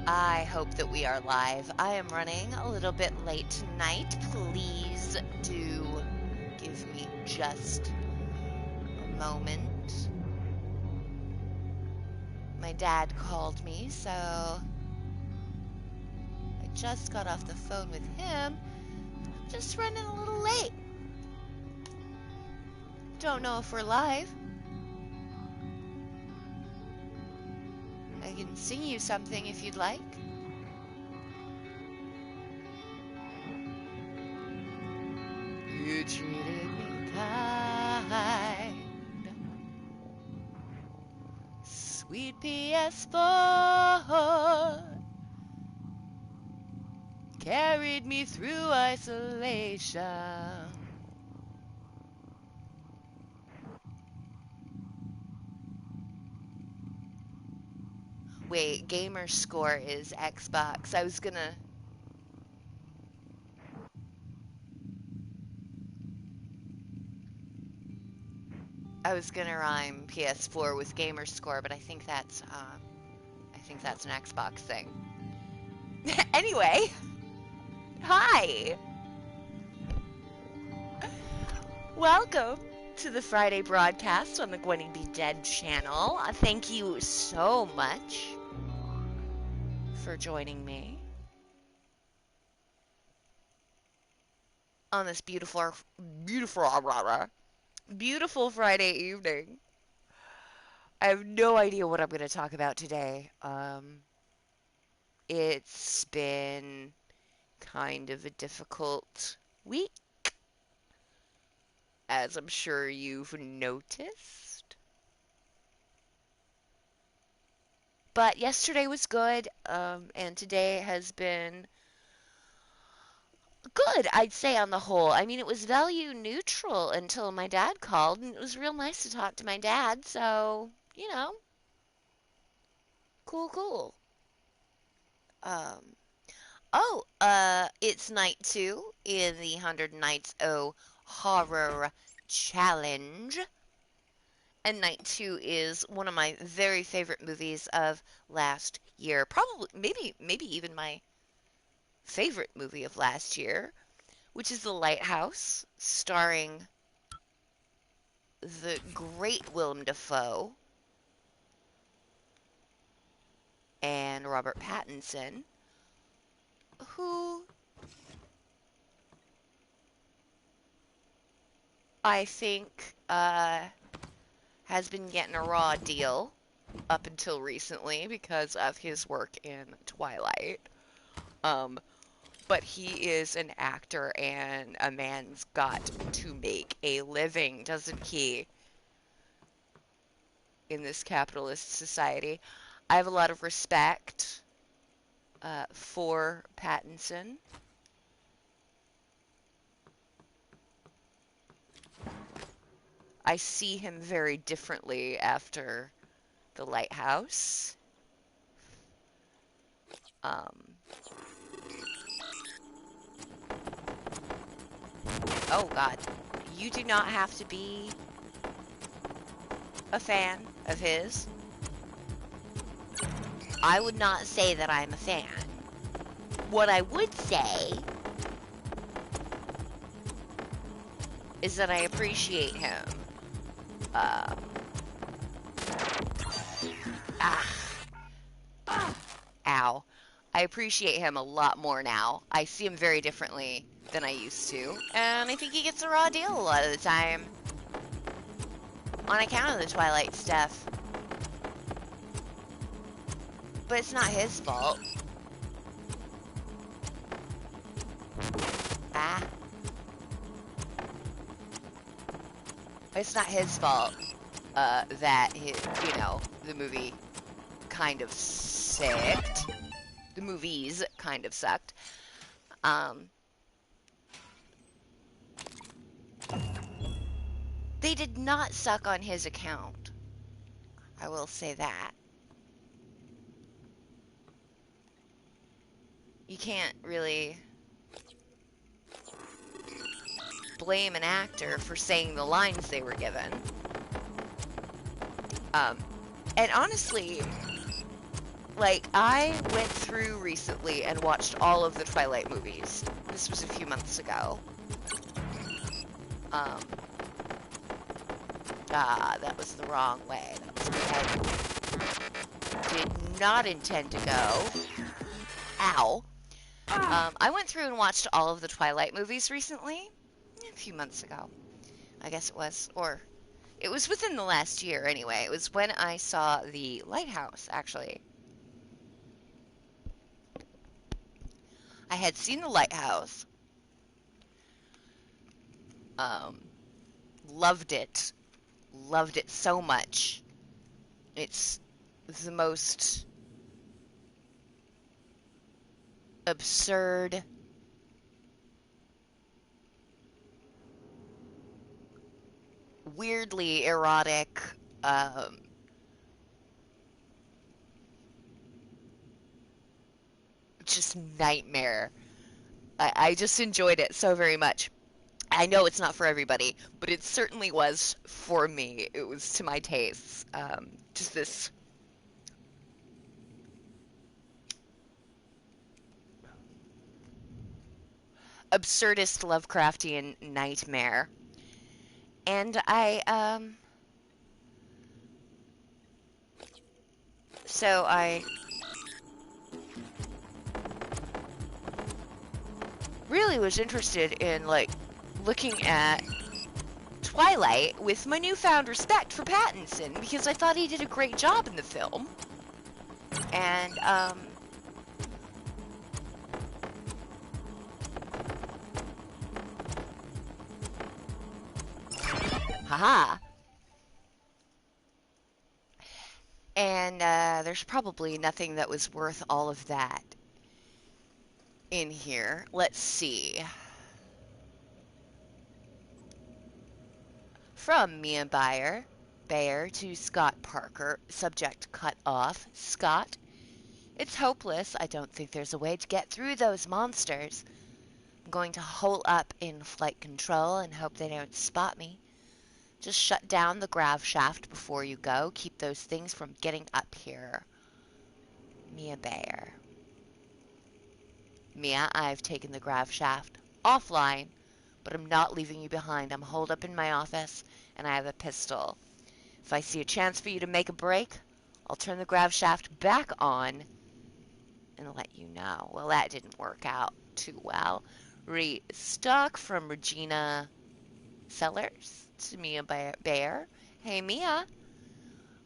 I hope that we are live. I am running a little bit late tonight. Please do give me just a moment. My dad called me, so I just got off the phone with him. I'm just running a little late. Don't know if we're live. I can sing you something if you'd like. You treated me kind, sweet PS4 carried me through isolation. Wait, gamer score is Xbox. I was gonna rhyme PS4 with gamer score, but I think that's an Xbox thing. Anyway, hi. Welcome to the Friday broadcast on the Gwenny Be Dead channel. Thank you so much for joining me on this beautiful Friday evening. I have no idea what I'm going to talk about today. It's been kind of a difficult week, as I'm sure you've noticed. But yesterday was good, and today has been good, I'd say, on the whole. I mean, it was value neutral until my dad called, and it was real nice to talk to my dad, so, you know, cool. Um, it's night 2 in the 100 Nights O Horror Challenge. And Night 2 is one of my very favorite movies of last year. Probably, maybe even my favorite movie of last year, which is The Lighthouse, starring the great Willem Dafoe and Robert Pattinson, who I think has been getting a raw deal up until recently because of his work in Twilight. But he is an actor, and a man's got to make a living, doesn't he, in this capitalist society. I have a lot of respect for Pattinson. I see him very differently after The Lighthouse. Oh God, you do not have to be a fan of his. I would not say that I'm a fan. What I would say is that I appreciate him. Ow. I appreciate him a lot more now. I see him very differently than I used to. And I think he gets a raw deal a lot of the time. On account of the Twilight stuff. But it's not his fault. It's not his fault that the movie kind of sucked. The movies kind of sucked. They did not suck on his account. I will say that. You can't really blame an actor for saying the lines they were given. And honestly, Like, I went through recently and watched all of the Twilight movies. This was a few months ago. Um, that was the wrong way. That was where I did not intend to go. Ow. I went through and watched all of the Twilight movies recently. A few months ago, I guess it was. Or, it was within the last year anyway. It was when I saw The Lighthouse, actually. I had seen The Lighthouse. Um, loved it. Loved it so much. It's the most absurd, weirdly erotic, just nightmare. I just enjoyed it so very much. I know it's not for everybody, but it certainly was for me. It was to my tastes. Just this absurdist Lovecraftian nightmare. And I really was interested in, like, looking at Twilight with my newfound respect for Pattinson because I thought he did a great job in the film. And, haha. And, there's probably nothing that was worth all of that in here. Let's see. From Mia Bayer to Scott Parker, subject cut off. Scott, it's hopeless. I don't think there's a way to get through those monsters. I'm going to hole up in flight control and hope they don't spot me. Just shut down the grav shaft before you go. Keep those things from getting up here. Mia Bayer. Mia, I've taken the grav shaft offline, but I'm not leaving you behind. I'm holed up in my office, and I have a pistol. If I see a chance for you to make a break, I'll turn the grav shaft back on and let you know. Well, that didn't work out too well. Restock from Regina Sellers to Mia Bayer. Hey, Mia.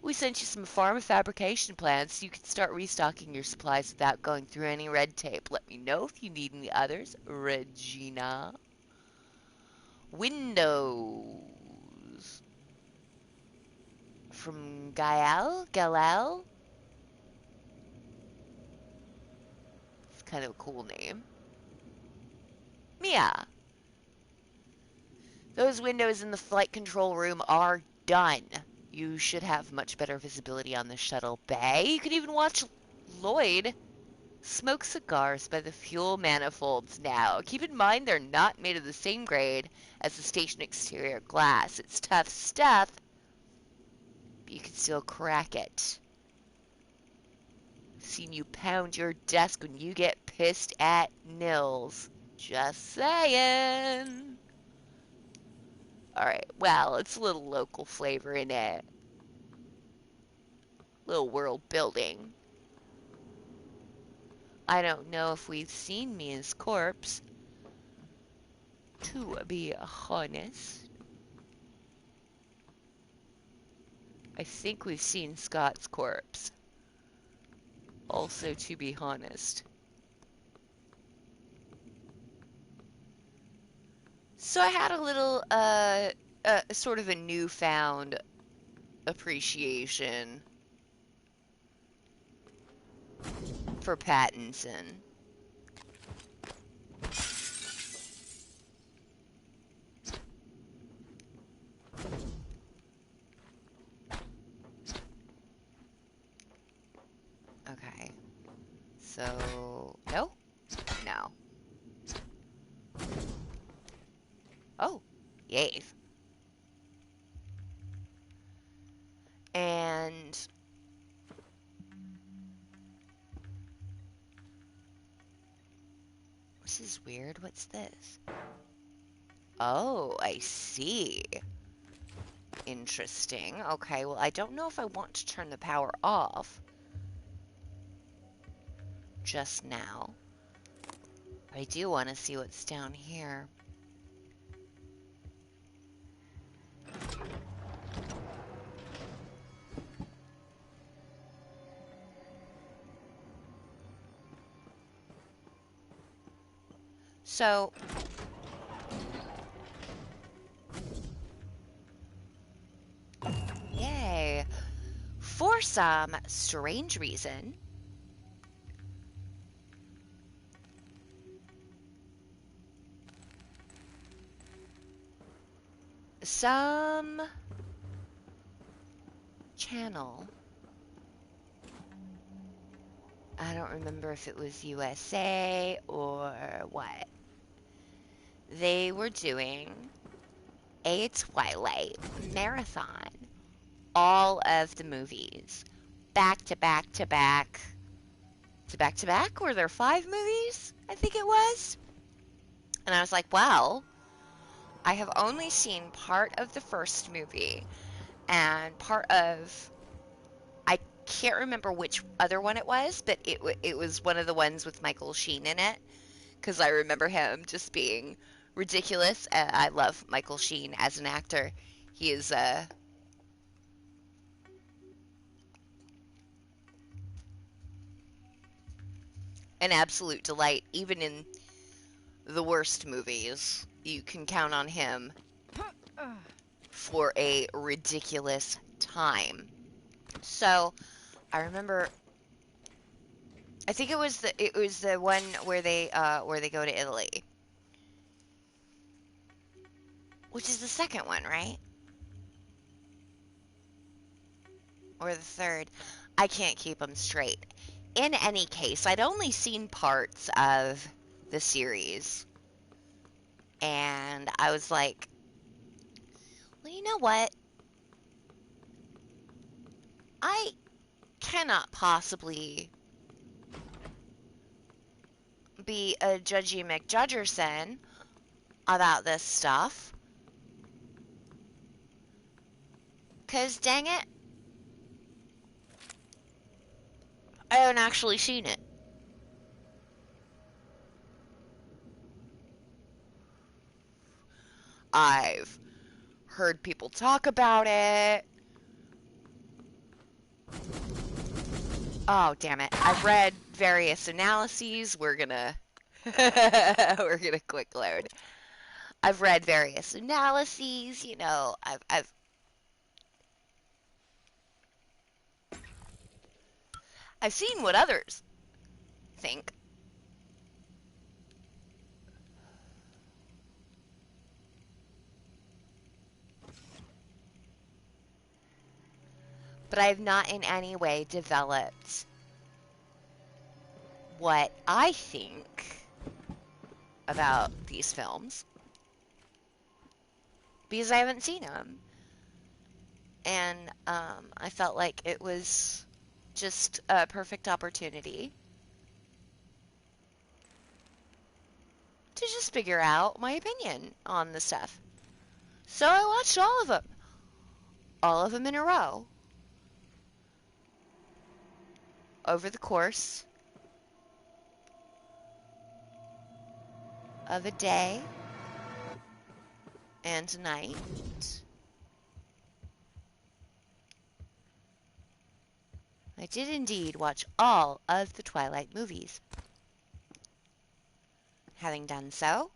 We sent you some pharma fabrication plans so you can start restocking your supplies without going through any red tape. Let me know if you need any others. Regina. Windows. From Gael? It's kind of a cool name. Mia. Those windows in the flight control room are done. You should have much better visibility on the shuttle bay. You can even watch Lloyd smoke cigars by the fuel manifolds now. Keep in mind they're not made of the same grade as the station exterior glass. It's tough stuff, but you can still crack it. I've seen you pound your desk when you get pissed at Nils. Just saying. Alright, well, it's a little local flavor in it. Little world building. I don't know if we've seen Mia's corpse, to be honest. I think we've seen Scott's corpse. Also, to be honest. So I had a little, sort of a newfound appreciation for Pattinson. Okay. So, no? No. Oh, yay. And this is weird. What's this? Oh, I see. Interesting. Okay, well, I don't know if I want to turn the power off just now. I do want to see what's down here. So, yay. For some strange reason, some channel, I don't remember if it was USA or what, they were doing a Twilight marathon. All of the movies. Back to back to back. To back to back? Were there 5 movies? I think it was. And I was like, well, I have only seen part of the first movie and part of, I can't remember which other one it was, but it was one of the ones with Michael Sheen in it, because I remember him just being ridiculous. I love Michael Sheen as an actor. He is an absolute delight, even in the worst movies. You can count on him for a ridiculous time. So, I remember, I think it was the one where they go to Italy, which is the second one, right? Or the third. I can't keep them straight. In any case, I'd only seen parts of the series, and I was like, well, you know what? I cannot possibly be a Judgy McJudgerson about this stuff. 'Cause dang it, I haven't actually seen it. I've heard people talk about it. Oh, damn it. I've read various analyses. We're gonna we're gonna quick load. I've read various analyses, you know, I've seen what others think. But I have not in any way developed what I think about these films because I haven't seen them. And I felt like it was just a perfect opportunity to just figure out my opinion on the stuff. So I watched all of them in a row, over the course of a day and a night. I did indeed watch all of the Twilight movies. Having done so,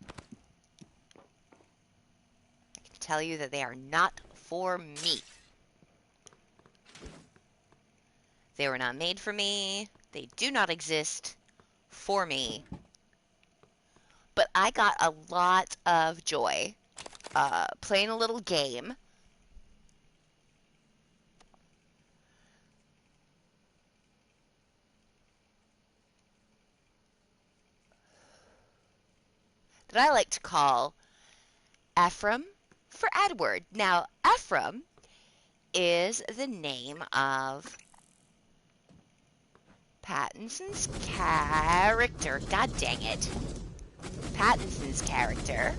I can tell you that they are not for me. They were not made for me. They do not exist for me. But I got a lot of joy playing a little game that I like to call Ephraim for Edward. Now, Ephraim is the name of Pattinson's character. God dang it. Pattinson's character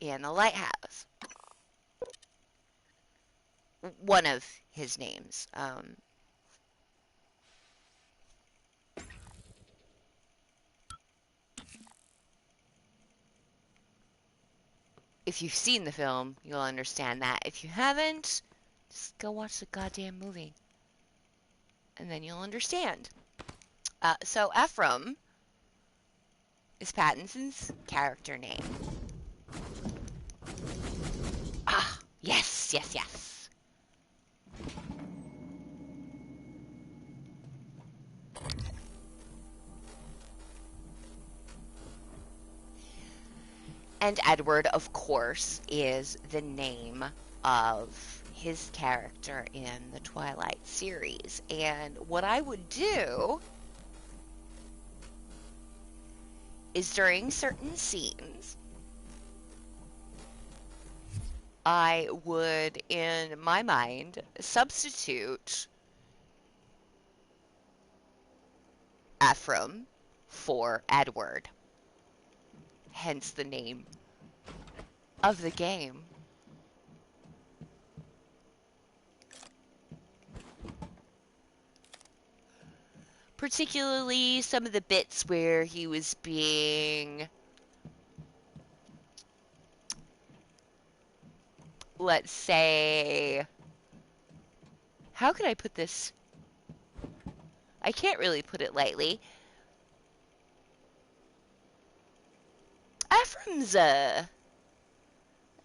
in The Lighthouse. One of his names. If you've seen the film, you'll understand that. If you haven't, just go watch the goddamn movie. And then you'll understand. So Ephraim is Pattinson's character name. Ah, yes, yes, yes. And Edward, of course, is the name of his character in the Twilight series. And what I would do is during certain scenes, I would, in my mind, substitute Ephraim for Edward. Hence the name of the game. Particularly some of the bits where he was being, let's say, how could I put this? I can't really put it lightly. Ephraim's an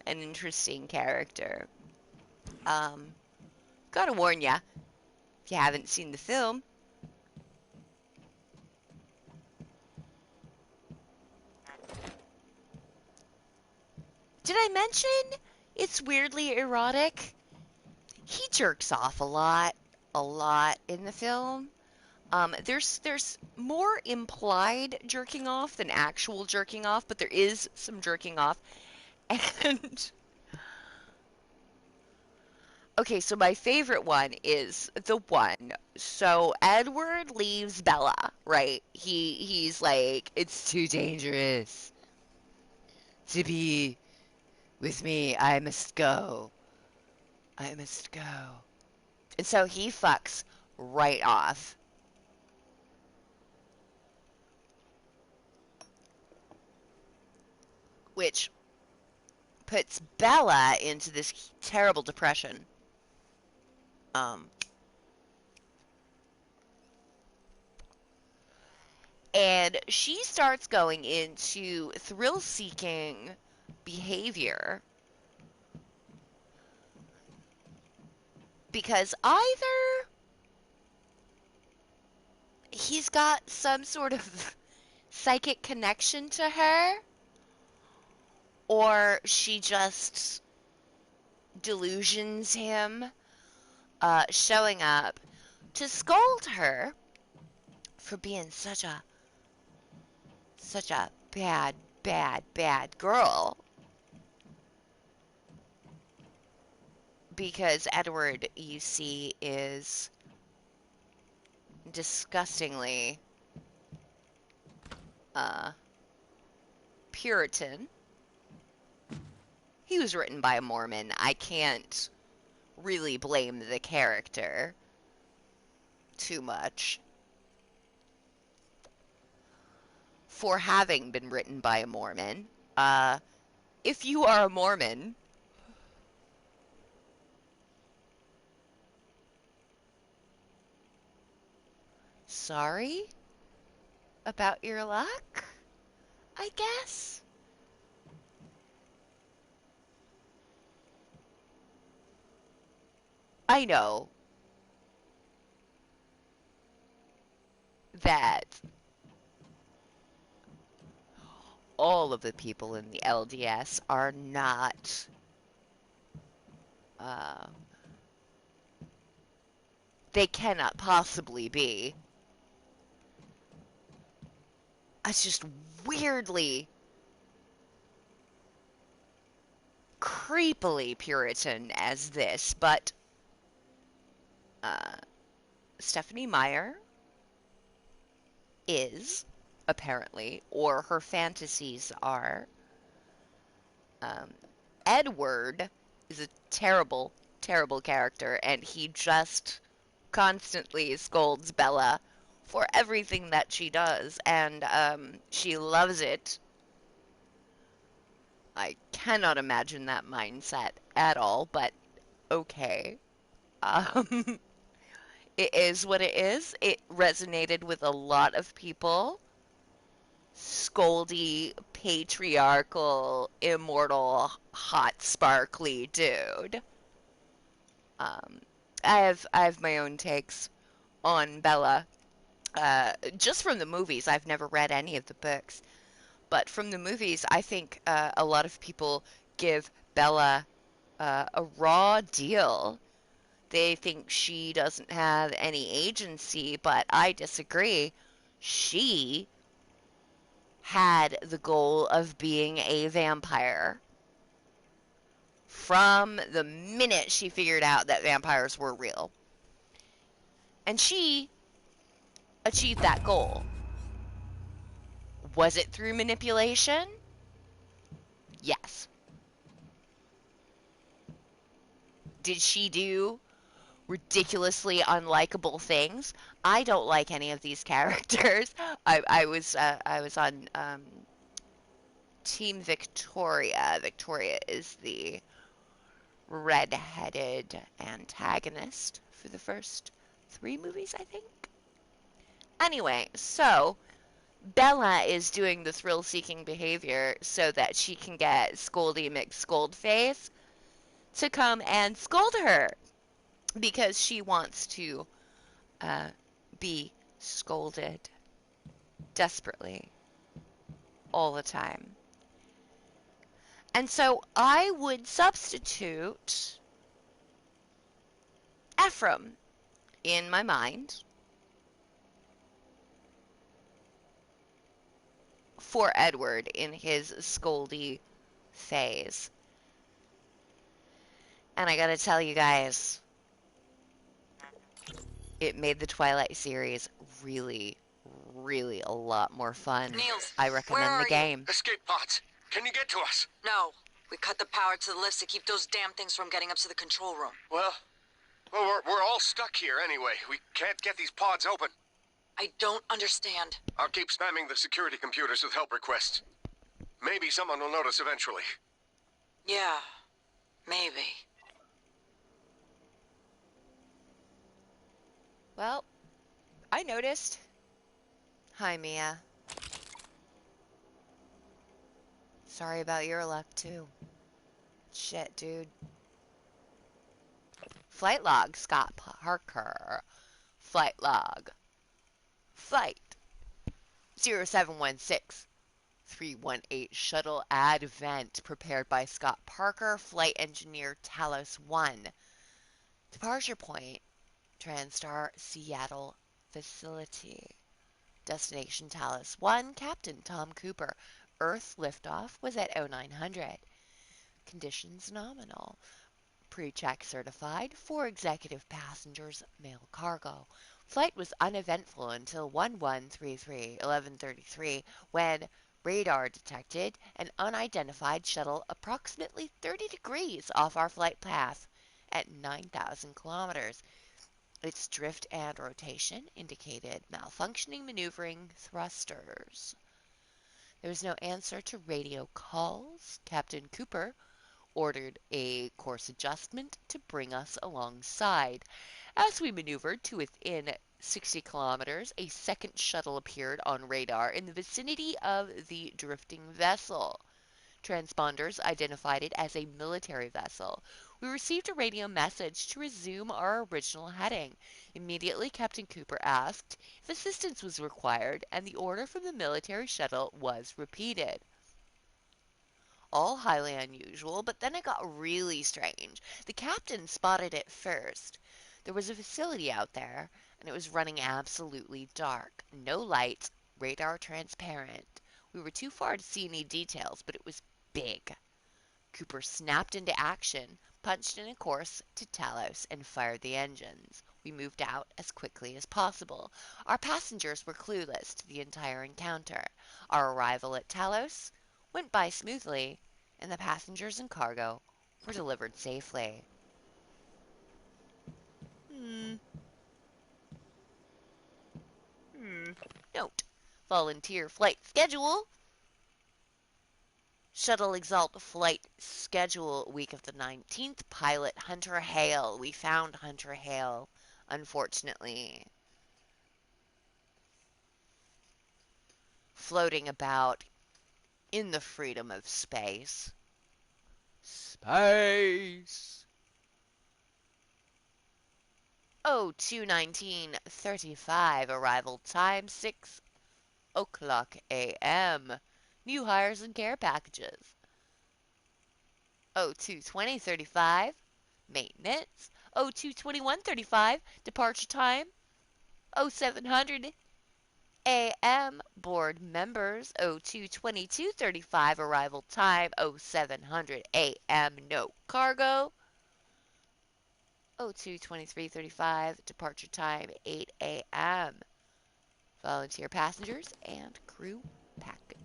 interesting character. Gotta warn ya, if you haven't seen the film, did I mention it's weirdly erotic? He jerks off a lot in the film. There's more implied jerking off than actual jerking off, but there is some jerking off. And okay, so my favorite one is the one. So Edward leaves Bella, right? He's like, it's too dangerous to be with me. I must go. I must go. And so he fucks right off. Which puts Bella into this terrible depression. And she starts going into thrill-seeking behavior because either he's got some sort of psychic connection to her, or she just delusions him, showing up to scold her for being such a bad girl. Because Edward, you see, is disgustingly Puritan. He was written by a Mormon. I can't really blame the character too much for having been written by a Mormon. If you are a Mormon, sorry about your luck, I guess. I know that all of the people in the LDS are not they cannot possibly be. It's just weirdly, creepily Puritan as this, but Stephenie Meyer is, apparently, or her fantasies are, um, Edward is a terrible, terrible character, and he just constantly scolds Bella for everything that she does, and she loves it. I cannot imagine that mindset at all, but okay. Um, it is what it is. It resonated with a lot of people. Scoldy, patriarchal, immortal, hot, sparkly dude. Um, I have my own takes on Bella. Just from the movies, I've never read any of the books, but from the movies, I think a lot of people give Bella a raw deal. They think she doesn't have any agency, but I disagree. She had the goal of being a vampire from the minute she figured out that vampires were real. And she achieved that goal. Was it through manipulation? Yes. Did she do ridiculously unlikable things? I don't like any of these characters. I was on Team Victoria. Victoria is the red-headed antagonist for the first 3 movies, I think. Anyway, so Bella is doing the thrill-seeking behavior so that she can get Scoldy McScoldface to come and scold her because she wants to uh, be scolded desperately all the time. And so I would substitute Ephraim in my mind for Edward in his scoldy phase. And I gotta tell you guys, it made the Twilight series really, really a lot more fun. Niels, I where recommend are the game. Escape pods. Can you get to us? No. We cut the power to the lifts to keep those damn things from getting up to the control room. Well, we're all stuck here anyway. We can't get these pods open. I don't understand. I'll keep spamming the security computers with help requests. Maybe someone will notice eventually. Yeah, maybe. Well, I noticed. Hi, Mia. Sorry about your luck, too. Shit, dude. Flight log, Scott Parker. Flight log. Flight 0716 318 shuttle advent prepared by Scott Parker, flight engineer Talos 1. Departure point, TranStar Seattle facility. Destination Talos 1, Captain Tom Cooper. Earth liftoff was at 0900. Conditions nominal. Pre-check certified, 4 executive passengers, mail cargo. Flight was uneventful until 1133 when radar detected an unidentified shuttle approximately 30 degrees off our flight path at 9,000 kilometers. Its drift and rotation indicated malfunctioning maneuvering thrusters. There was no answer to radio calls. Captain Cooper ordered a course adjustment to bring us alongside. As we maneuvered to within 60 kilometers, a second shuttle appeared on radar in the vicinity of the drifting vessel. Transponders identified it as a military vessel. We received a radio message to resume our original heading. Immediately, Captain Cooper asked if assistance was required, and the order from the military shuttle was repeated. All highly unusual, but then it got really strange. The captain spotted it first. There was a facility out there, and it was running absolutely dark. No lights, radar transparent. We were too far to see any details, but it was big. Cooper snapped into action, punched in a course to Talos, and fired the engines. We moved out as quickly as possible. Our passengers were clueless to the entire encounter. Our arrival at Talos went by smoothly, and the passengers and cargo were delivered safely. Note: volunteer flight schedule. Shuttle Exalt flight schedule week of the 19th. Pilot Hunter Hale. We found Hunter Hale, unfortunately, floating about in the freedom of space. Space! 02/19/35 arrival time 6 o'clock a.m. New hires and care packages. 02/20/35 maintenance. 02/21/35 departure time. 0700 a.m. board members. 02/22/35 arrival time. 0700 a.m. no cargo. 02/23/35 departure time 8 a.m. volunteer passengers and crew packages.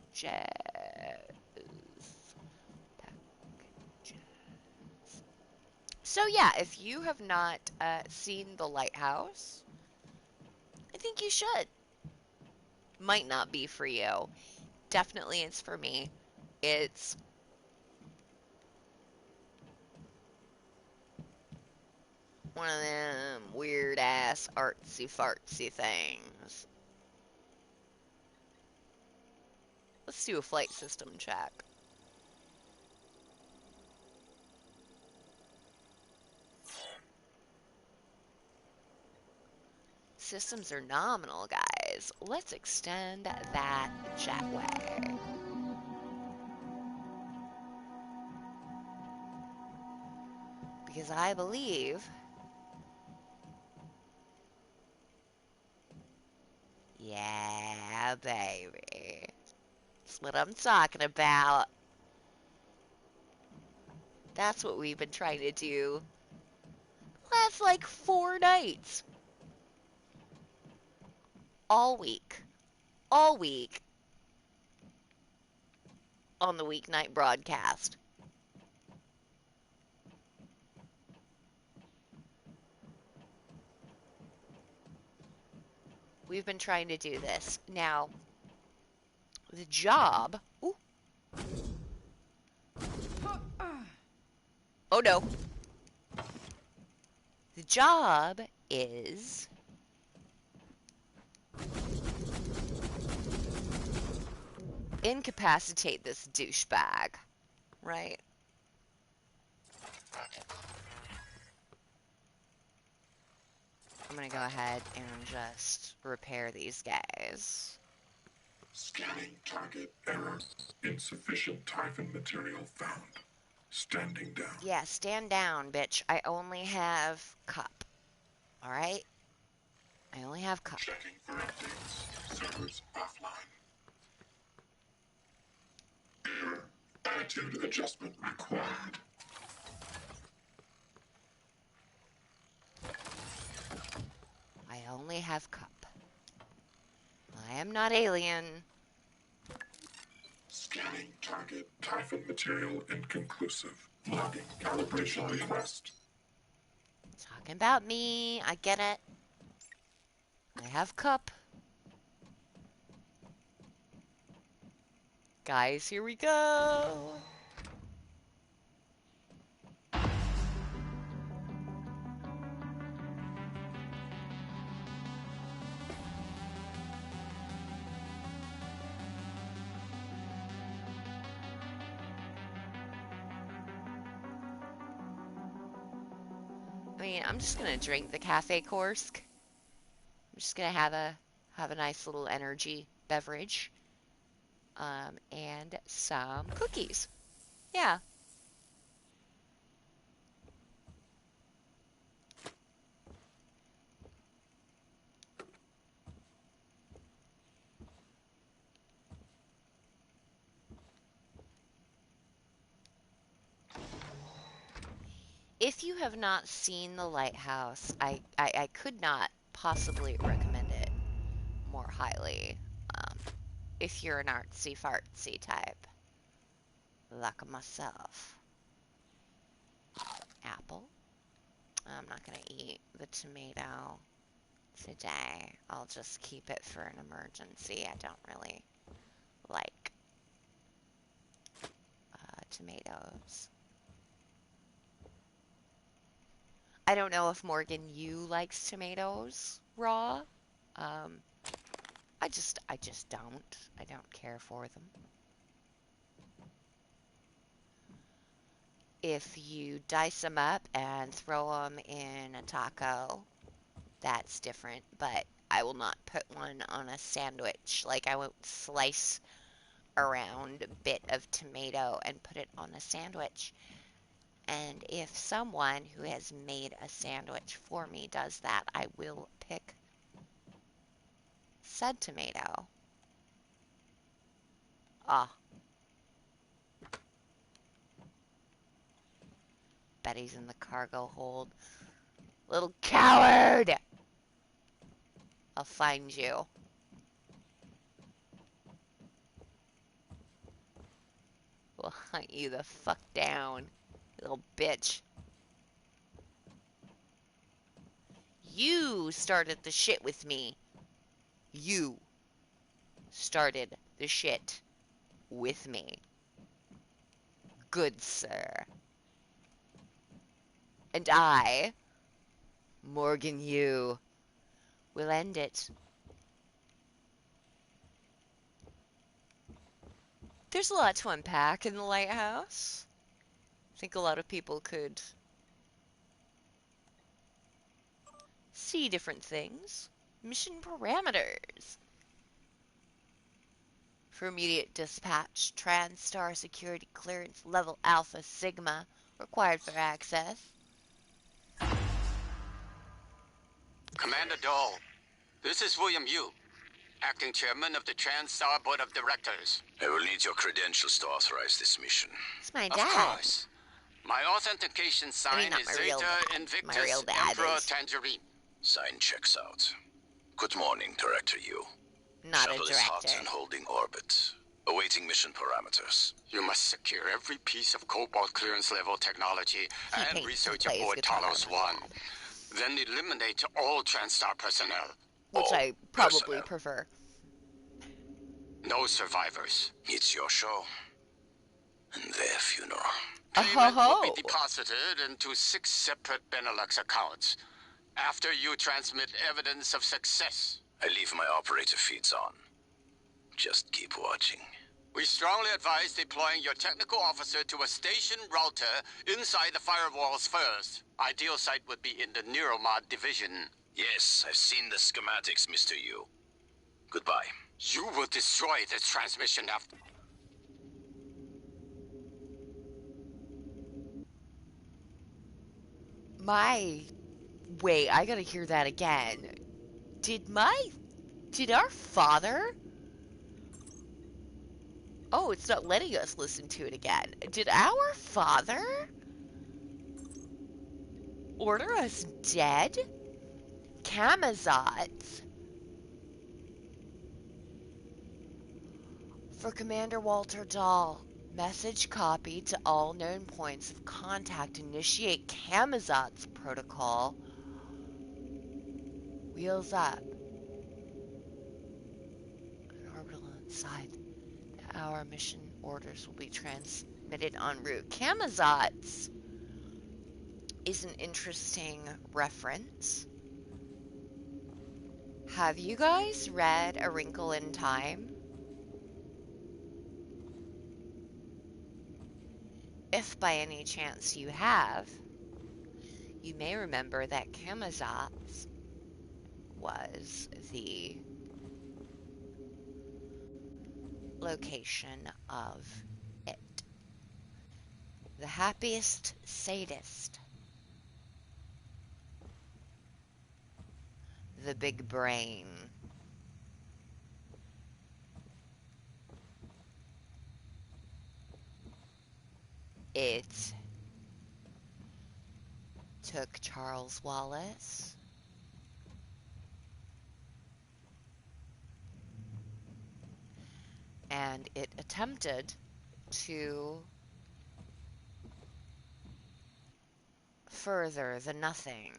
So yeah, if you have not seen The Lighthouse, I think you should. Might not be for you. Definitely it's for me. It's one of them weird ass artsy fartsy things. Let's do a flight system check. Systems are nominal, guys. Let's extend that jetway. Because I believe... Yeah, baby. That's what I'm talking about. That's what we've been trying to do. Last like 4 nights. All week. All week. On the weeknight broadcast. We've been trying to do this. Now, the job... Ooh. Oh no. The job is... incapacitate this douchebag. Right? I'm gonna go ahead and just repair these guys. Scanning target error. Insufficient Typhon material found. Standing down. Yeah, stand down, bitch. I only have cup. Alright? I only have cup. Checking for updates. Servers offline. Error. Attitude adjustment required. I only have cup. I am not alien. Scanning target. Typhon material inconclusive. Logging calibration request. Talking about me. I get it. I have cup. Guys, here we go. I mean, I'm just gonna drink the Cafe Kursk. I'm just gonna have a nice little energy beverage. And some cookies. Yeah. if you have not seen The Lighthouse, I could not possibly recommend it more highly. Um, if you're an artsy fartsy type, like myself. Apple. I'm not gonna eat the tomato today. I'll just keep it for an emergency. I don't really like tomatoes. I don't know if Morgan, you likes tomatoes raw. Um, I just don't. I don't care for them. If you dice them up and throw them in a taco, that's different. But I will not put one on a sandwich. Like, I won't slice around a bit of tomato and put it on a sandwich. And if someone who has made a sandwich for me does that, I will pick said tomato. Ah. Betty's in the cargo hold. Little coward! I'll find you. We'll hunt you the fuck down, little bitch. You started the shit with me. You started the shit with me. Good sir. And I, Morgan Yu, will end it. There's a lot to unpack in the lighthouse. I think a lot of people could see different things. Mission parameters. For immediate dispatch, TranStar security clearance level Alpha Sigma required for access. Commander Dole, this is William Yu, acting chairman of the TranStar Board of Directors. I will need your credentials to authorize this mission. It's my Of dad. course. My authentication sign not is my real Zeta dad. Invictus My real dad Emperor is- Tangerine. Sign checks out. Good morning, Director Yu. Not Shuttle a is hot director. and holding orbit. Awaiting mission parameters. You must secure every piece of Cobalt clearance level technology paints and and research plays aboard guitar. Talos 1. Then eliminate all TranStar personnel. Which All I probably personnel. prefer. No survivors. It's your show. And their funeral. Payment will Oh. be deposited into 6 separate Benelux accounts after you transmit evidence of success. I leave my operator feeds on. Just keep watching. We strongly advise deploying your technical officer to a station router inside the firewalls first. Ideal site would be in the Neuromod division. Yes, I've seen the schematics, Mr. Yu. Goodbye. You will destroy this transmission after... Wait, I gotta hear that again. Did our father? Oh, it's not letting us listen to it again. Did our father order us dead? Camazotz. For Commander Walter Dahl, message copy to all known points of contact. Initiate Camazotz protocol. Wheels up. An orbital inside. Our mission orders will be transmitted en route. Camazotz is an interesting reference. Have you guys read A Wrinkle in Time? If by any chance you have, you may remember that Camazotz was the location of it. The happiest sadist. The big brain. It took Charles Wallace. And it attempted to further the nothing.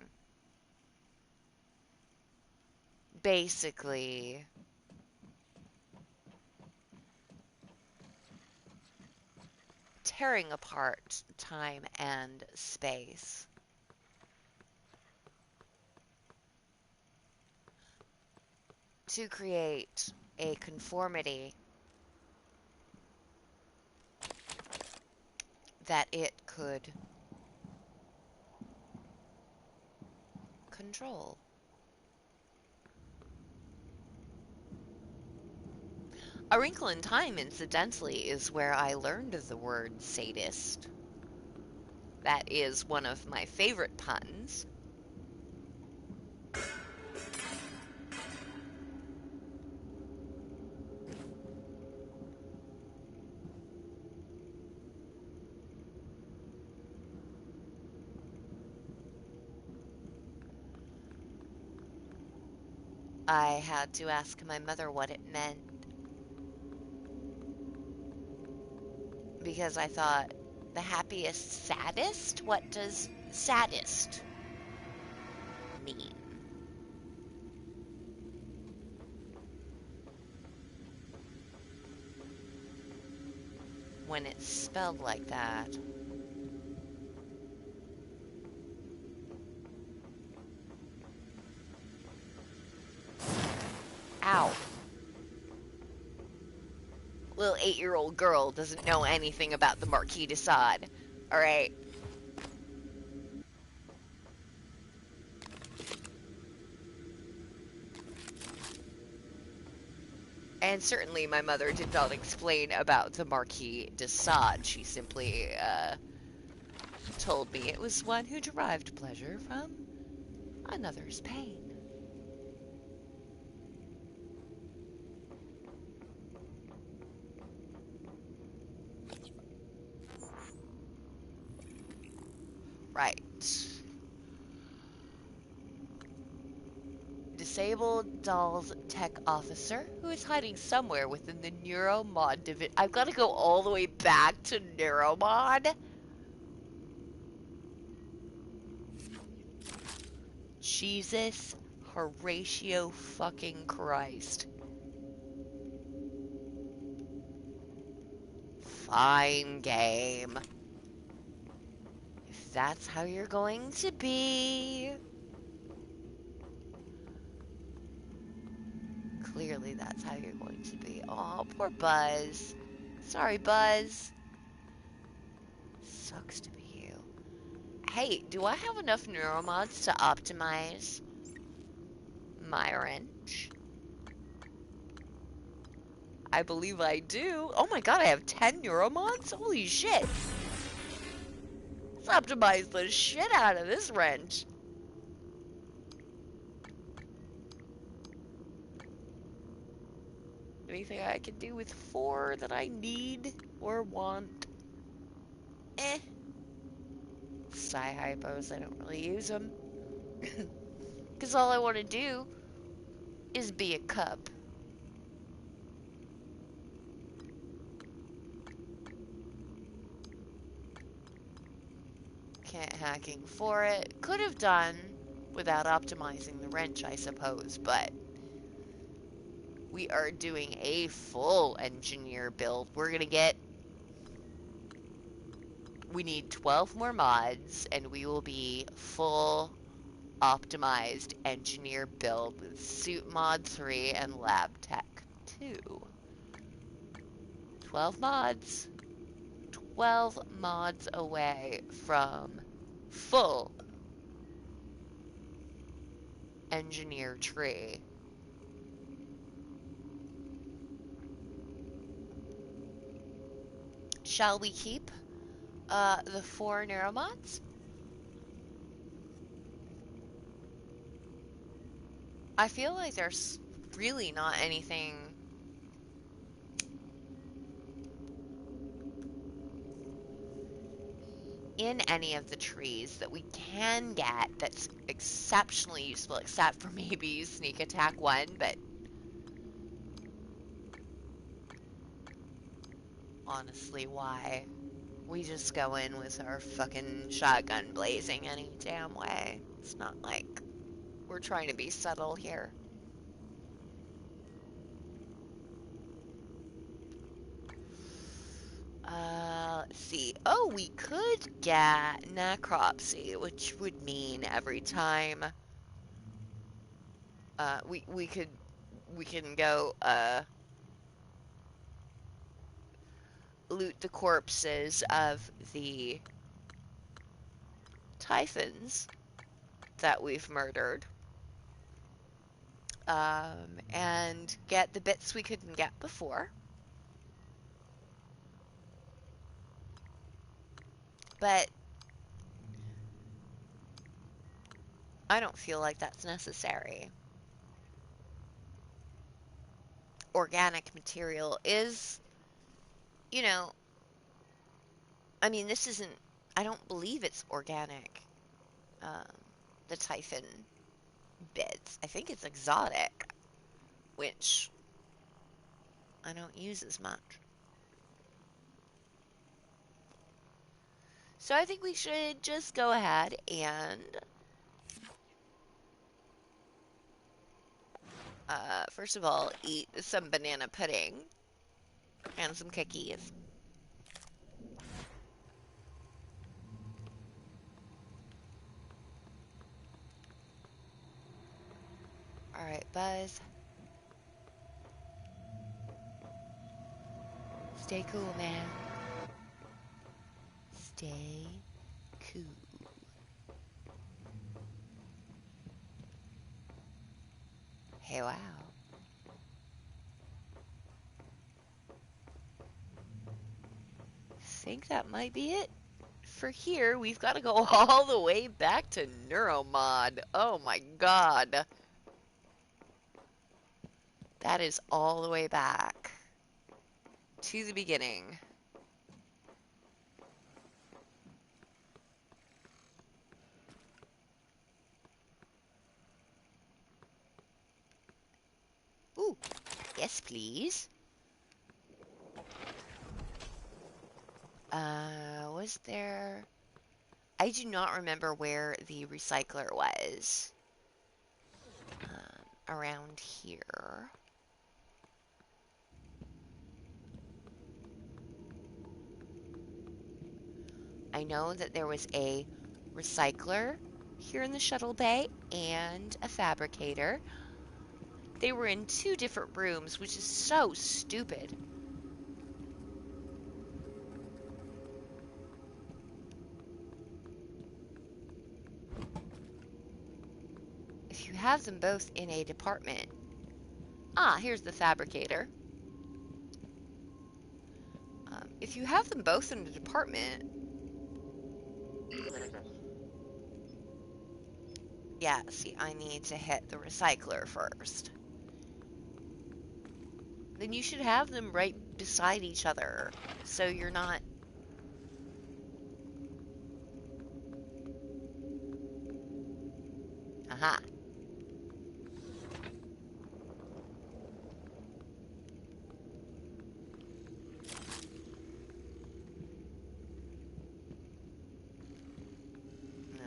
Basically, tearing apart time and space. To create a conformity that it could control. A Wrinkle in Time, incidentally, is where I learned the word sadist. That is one of my favorite puns. I had to ask my mother what it meant, because I thought, the happiest saddest? What does saddest mean? When it's spelled like that. Ow. Little 8-year-old girl doesn't know anything about the Marquis de Sade. Alright. And certainly my mother did not explain about the Marquis de Sade. She simply told me it was one who derived pleasure from another's pain. Right. Disabled Dolls tech officer who is hiding somewhere within the Neuromod division. I've got to go all the way back to Neuromod. Jesus Horatio fucking Christ. Fine game. If that's how you're going to be. Clearly that's how you're going to be. Aw, poor Buzz. Sorry, Buzz. Sucks to be you. Hey, do I have enough neuromods to optimize my wrench? I believe I do. Oh my god, I have 10 neuromods? Holy shit. Let's optimize the shit out of this wrench. Anything I can do with 4 that I need or want? Eh. Psy-hypos, I don't really use them. Because all I want to do is be a cup. Can't hacking for it. Could have done without optimizing the wrench, I suppose, but we are doing a full engineer build. We need 12 more mods, and we will be full optimized engineer build with Suit Mod 3 and Lab Tech 2. 12 mods. 12 mods away from full engineer tree. Shall we keep the 4 neuromods? I feel like there's really not anything in any of the trees that we can get that's exceptionally useful, except for maybe sneak attack 1, but honestly, why? We just go in with our fucking shotgun blazing any damn way. It's not like we're trying to be subtle here. Let's see. Oh, we could get necropsy, which would mean every time we can go loot the corpses of the Typhons that we've murdered, and get the bits we couldn't get before. But I don't feel like that's necessary. Organic material is, you know, I mean, this isn't, I don't believe it's organic, um, the Typhon bits. I think it's exotic, which I don't use as much. So I think we should just go ahead and first of all, eat some banana pudding and some cookies. Alright, Buzz. Stay cool, man. Stay cool. Hey, wow. I think that might be it for here. We've got to go all the way back to Neuromod. Oh my god. That is all the way back to the beginning. Ooh, yes please. Was there... I do not remember where the recycler was. Around here. I know that there was a recycler here in the shuttle bay and a fabricator. They were in 2 different rooms, which is so stupid. If you have them both in a department... Ah, here's the fabricator. If you have them both in a department... Yeah, see, I need to hit the recycler first. Then you should have them right beside each other, so you're not... Aha. No.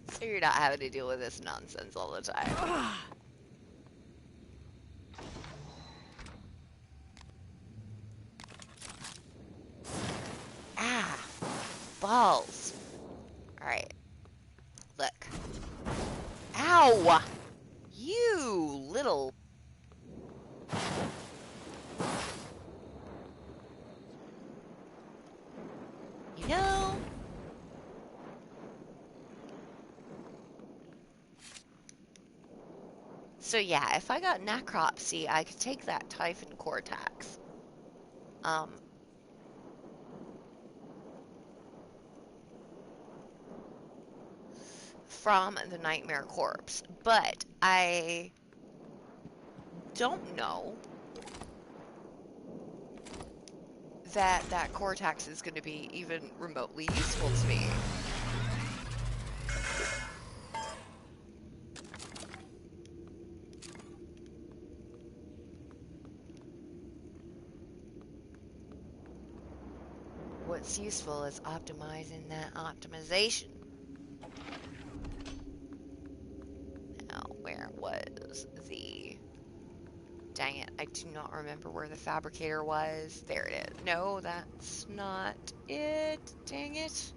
So you're not having to deal with this nonsense all the time. Ah, balls. Alright. Look. Ow! You little... You know... So yeah, if I got necropsy, I could take that Typhon Cortex. from the Nightmare Corpse, but I don't know that Cortex is going to be even remotely useful to me. What's useful is optimizing that optimization. Now, where was the... Dang it, I do not remember where the fabricator was. There it is. No, that's not it. Dang it.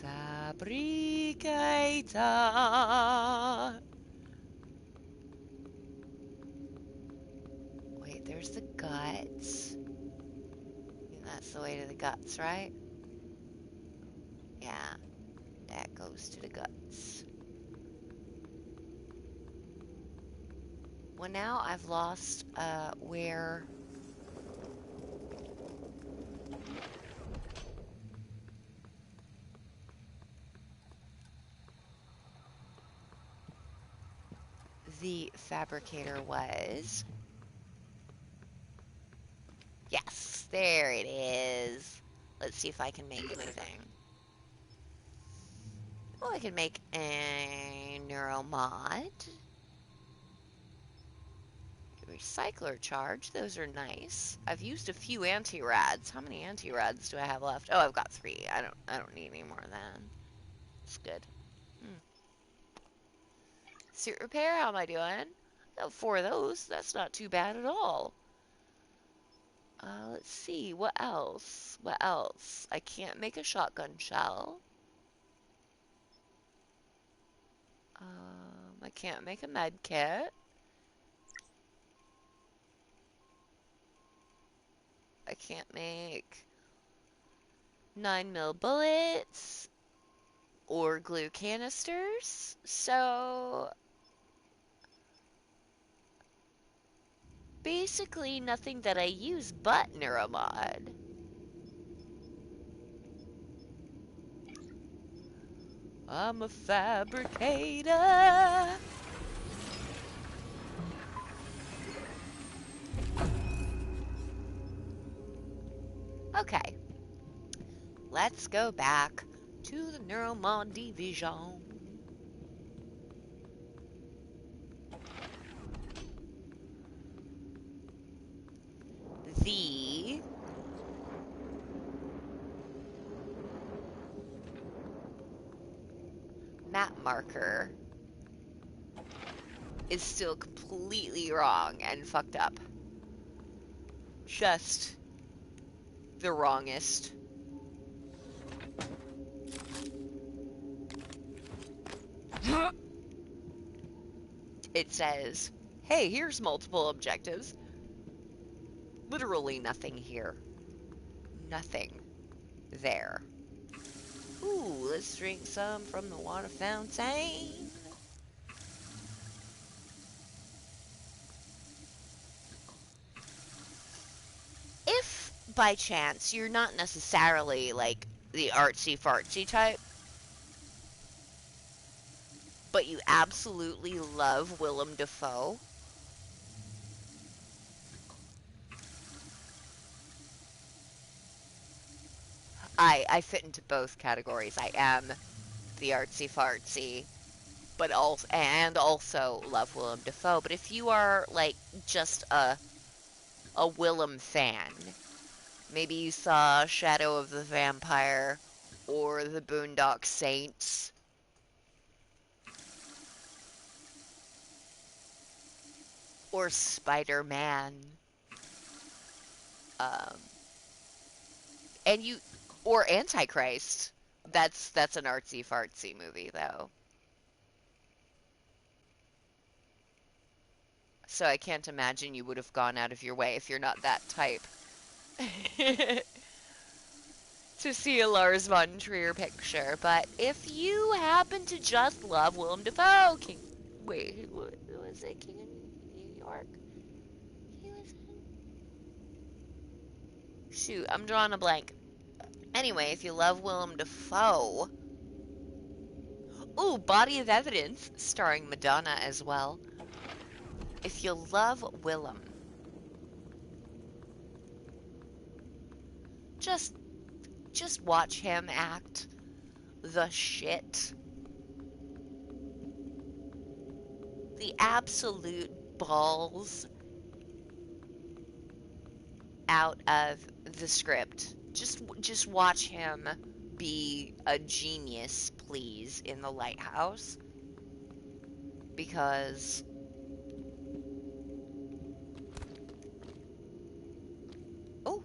Fabricator. Wait, there's the guts. That's the way to the guts, right? Yeah, that goes to the guts. Well, now I've lost where... the fabricator was. Yes, there it is. Let's see if I can make anything. Oh, I can make a neuromod. Recycler charge, those are nice. I've used a few anti-rads. How many anti-rads do I have left? Oh, I've got 3. I don't need any more of that. It's good. Suit repair, how am I doing? Oh, 4 of those. That's not too bad at all. Let's see. What else? What else? I can't make a shotgun shell. I can't make a med kit. I can't make 9mm bullets or glue canisters. So basically nothing that I use but Neuromod. I'm a fabricator. Okay. Let's go back to the Neuromod division. The map marker is still completely wrong and fucked up. Just the wrongest. It says, hey, here's multiple objectives. Literally nothing here. Nothing there. Ooh, let's drink some from the water fountain. If, by chance, you're not necessarily, like, the artsy-fartsy type, but you absolutely love Willem Dafoe, I fit into both categories. I am the artsy-fartsy, but also love Willem Dafoe. But if you are, like, just a Willem fan, maybe you saw Shadow of the Vampire or The Boondock Saints, or Spider-Man, and you, or Antichrist. That's an artsy-fartsy movie, though. So I can't imagine you would have gone out of your way if you're not that type to see a Lars von Trier picture, but if you happen to just love Willem Dafoe, wait, who was it? King of New York? He was in... Shoot, I'm drawing a blank. Anyway, if you love Willem Dafoe... Ooh, Body of Evidence, starring Madonna as well. If you love Willem, just watch him act the shit. The absolute balls out of the script. Just watch him be a genius, please, in The Lighthouse. Because oh,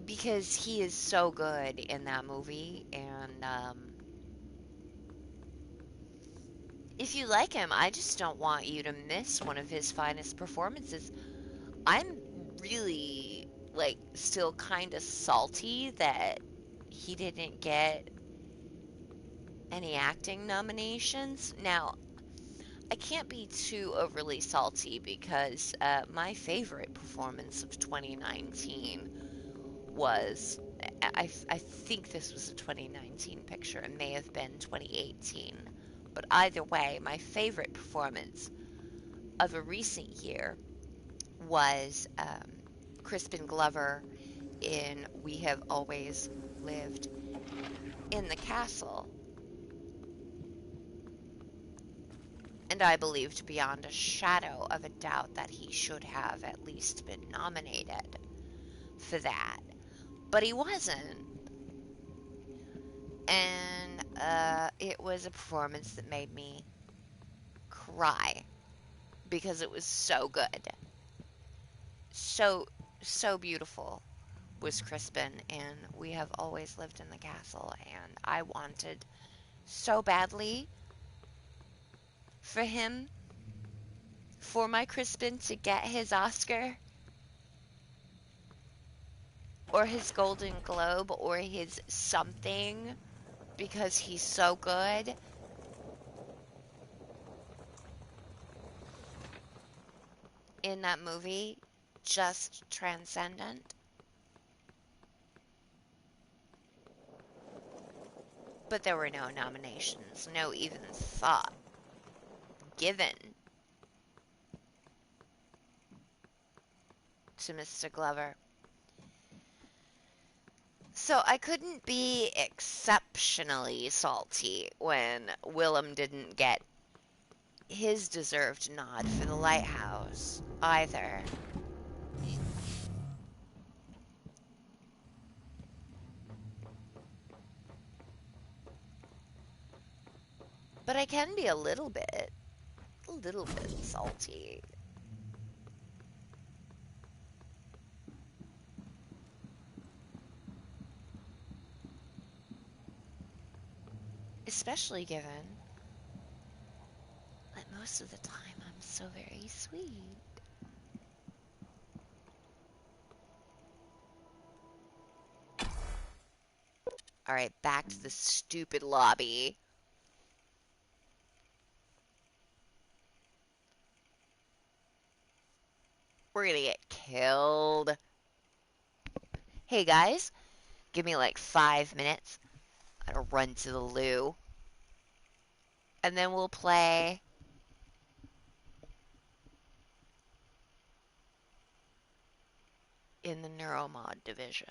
because he is so good in that movie, and if you like him, I just don't want you to miss one of his finest performances. I'm really, like, still kind of salty that he didn't get any acting nominations. Now, I can't be too overly salty because my favorite performance of 2019 was, I think this was a 2019 picture. It may have been 2018. But either way, my favorite performance of a recent year was Crispin Glover in We Have Always Lived in the Castle. And I believed beyond a shadow of a doubt that he should have at least been nominated for that. But he wasn't. And it was a performance that made me cry because it was so good. So beautiful was Crispin in We Have Always Lived in the Castle, and I wanted so badly for him, for my Crispin to get his Oscar or his Golden Globe or his something because he's so good. In that movie, just transcendent. But there were no nominations, no even thought given to Mr. Glover. So I couldn't be exceptionally salty when Willem didn't get his deserved nod for The Lighthouse either. But I can be a little bit salty. Especially given that most of the time I'm so very sweet. Alright, back to the stupid lobby. We're gonna get killed. Hey guys, give me like 5 minutes. I gotta run to the loo. And then we'll play in the Neuromod division.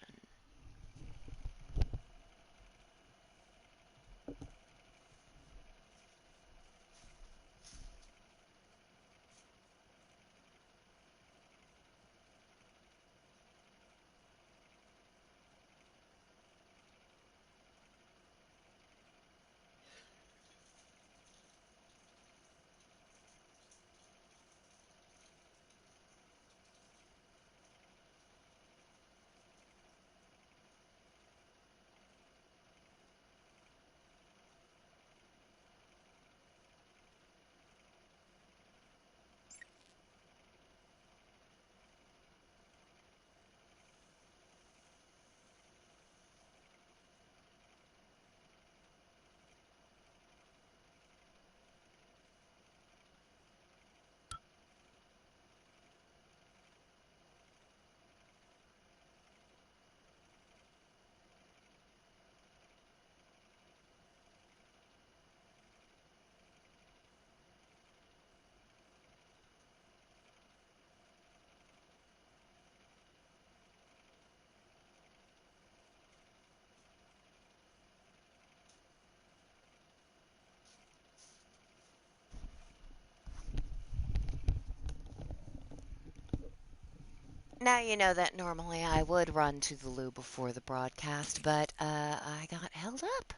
Now you know that normally I would run to the loo before the broadcast, but I got held up.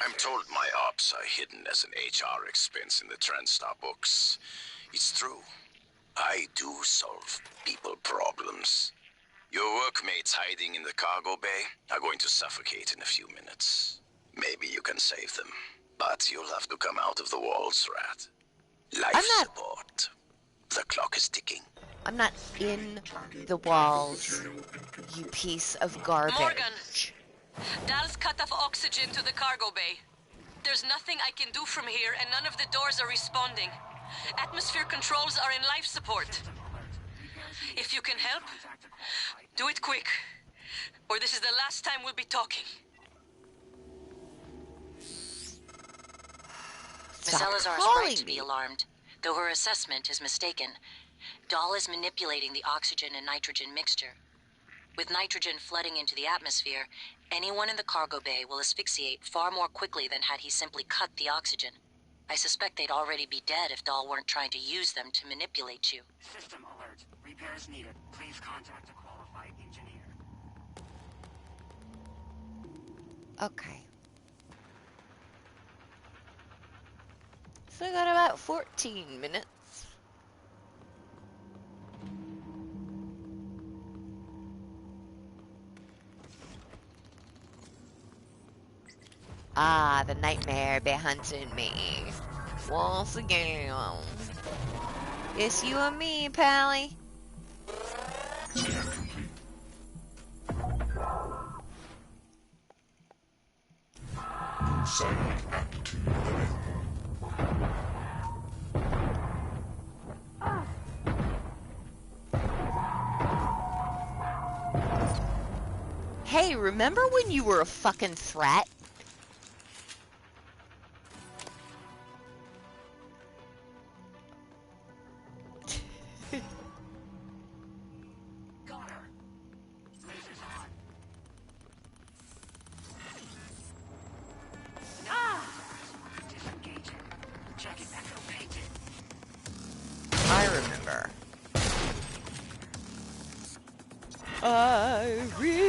I'm told my ops are hidden as an HR expense in the TranStar books. It's true. I do solve people problems. Your workmates hiding in the cargo bay are going to suffocate in a few minutes. Maybe you can save them, but you'll have to come out of the walls, Rat. Life support. The clock is ticking. I'm not in the walls, you piece of garbage. Morgan, Dal's cut off oxygen to the cargo bay. There's nothing I can do from here, and none of the doors are responding. Atmosphere controls are in life support. If you can help, do it quick, or this is the last time we'll be talking. Miss Elazar is right to be alarmed, though her assessment is mistaken. Dahl is manipulating the oxygen and nitrogen mixture. With nitrogen flooding into the atmosphere, anyone in the cargo bay will asphyxiate far more quickly than had he simply cut the oxygen. I suspect they'd already be dead if Dahl weren't trying to use them to manipulate you. System alert. Repairs needed. Please contact a qualified engineer. Okay. So I got about 14 minutes. Ah, the nightmare be hunting me. Once again. It's you and me, Pally. Psionic aptitude available. Hey, remember when you were a fucking threat? Got her. Laser's on. Disengaging. Checking echo painted. I remember. I remember.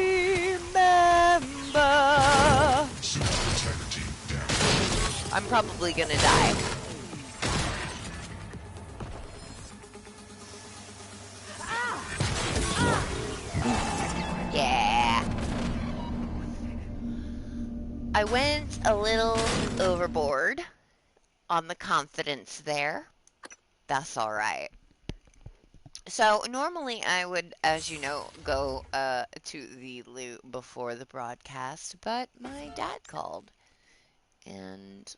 Integrity down. I'm probably gonna die. Yeah. I went a little overboard on the confidence there. That's alright. So, normally I would, as you know, go to the loo before the broadcast, but my dad called. And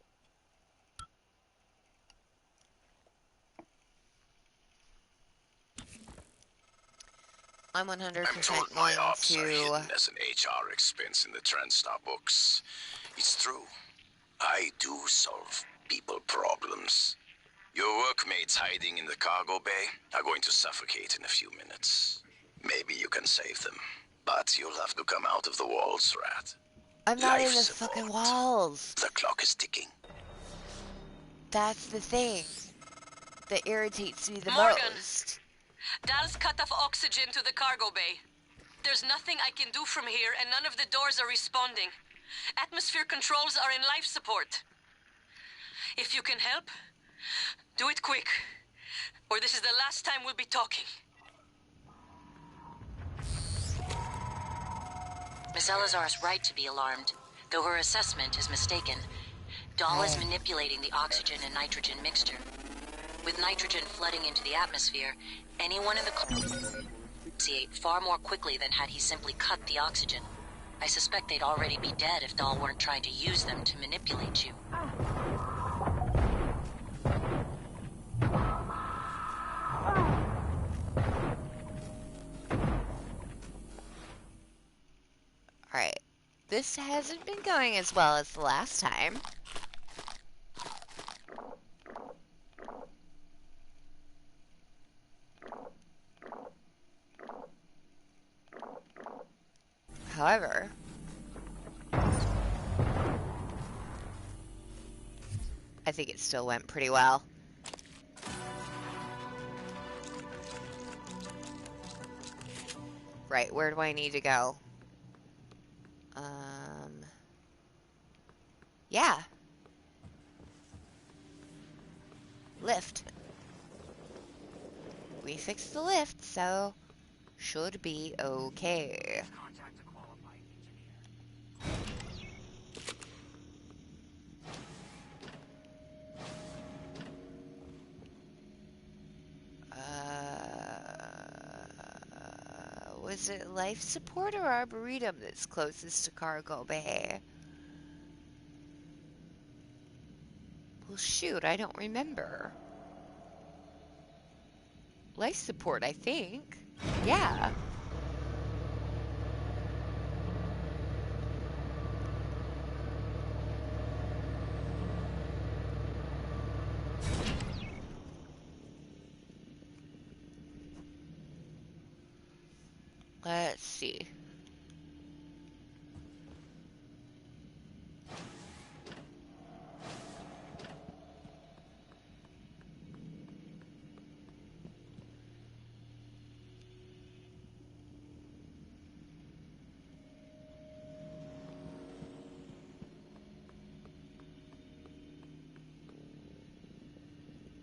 I'm 100% I'm told my going ops are to... hidden as an HR expense in the TranStar books. It's true. I do solve people problems. Your workmates hiding in the cargo bay are going to suffocate in a few minutes. Maybe you can save them, but you'll have to come out of the walls, Rat. I'm not in Life the support. fucking walls. The clock is ticking. That's the thing that irritates me the Morgan. most. Dal's cut off oxygen to the cargo bay. There's nothing I can do from here, and none of the doors are responding. Atmosphere controls are in life support. If you can help, do it quick, or this is the last time we'll be talking. Miss Elazar is right to be alarmed, though her assessment is mistaken. Dahl is manipulating the oxygen and nitrogen mixture. With nitrogen flooding into the atmosphere, anyone in the car asphyxiate far more quickly than had he simply cut the oxygen. I suspect they'd already be dead if Dahl weren't trying to use them to manipulate you. Alright. This hasn't been going as well as the last time. However, I think it still went pretty well. Right, where do I need to go? Yeah. Lift. We fixed the lift, so should be okay. Contact a qualified engineer. Was it life support or arboretum that's closest to cargo bay? Well, shoot, I don't remember. Life support, I think. Yeah. Let's see.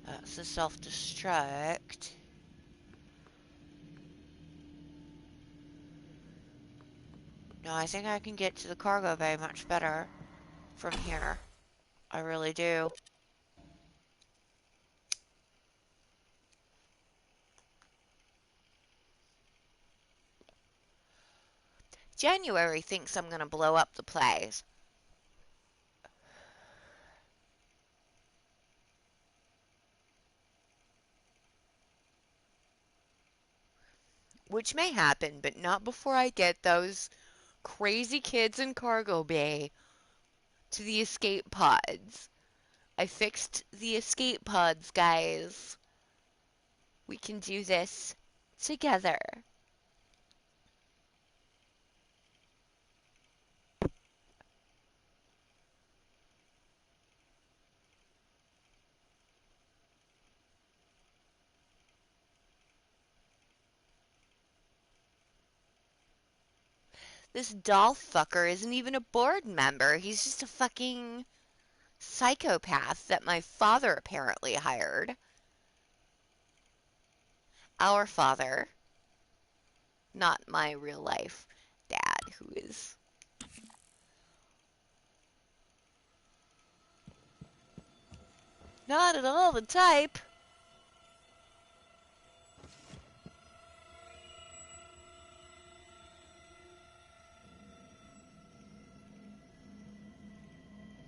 That's a self-destruct. No, I think I can get to the cargo bay much better from here. I really do. January thinks I'm gonna blow up the place. Which may happen, but not before I get those crazy kids in cargo bay to the escape pods. I fixed the escape pods, guys. We can do this together. This doll fucker isn't even a board member. He's just a fucking psychopath that my father apparently hired. Our father. Not my real life dad, who is not at all the type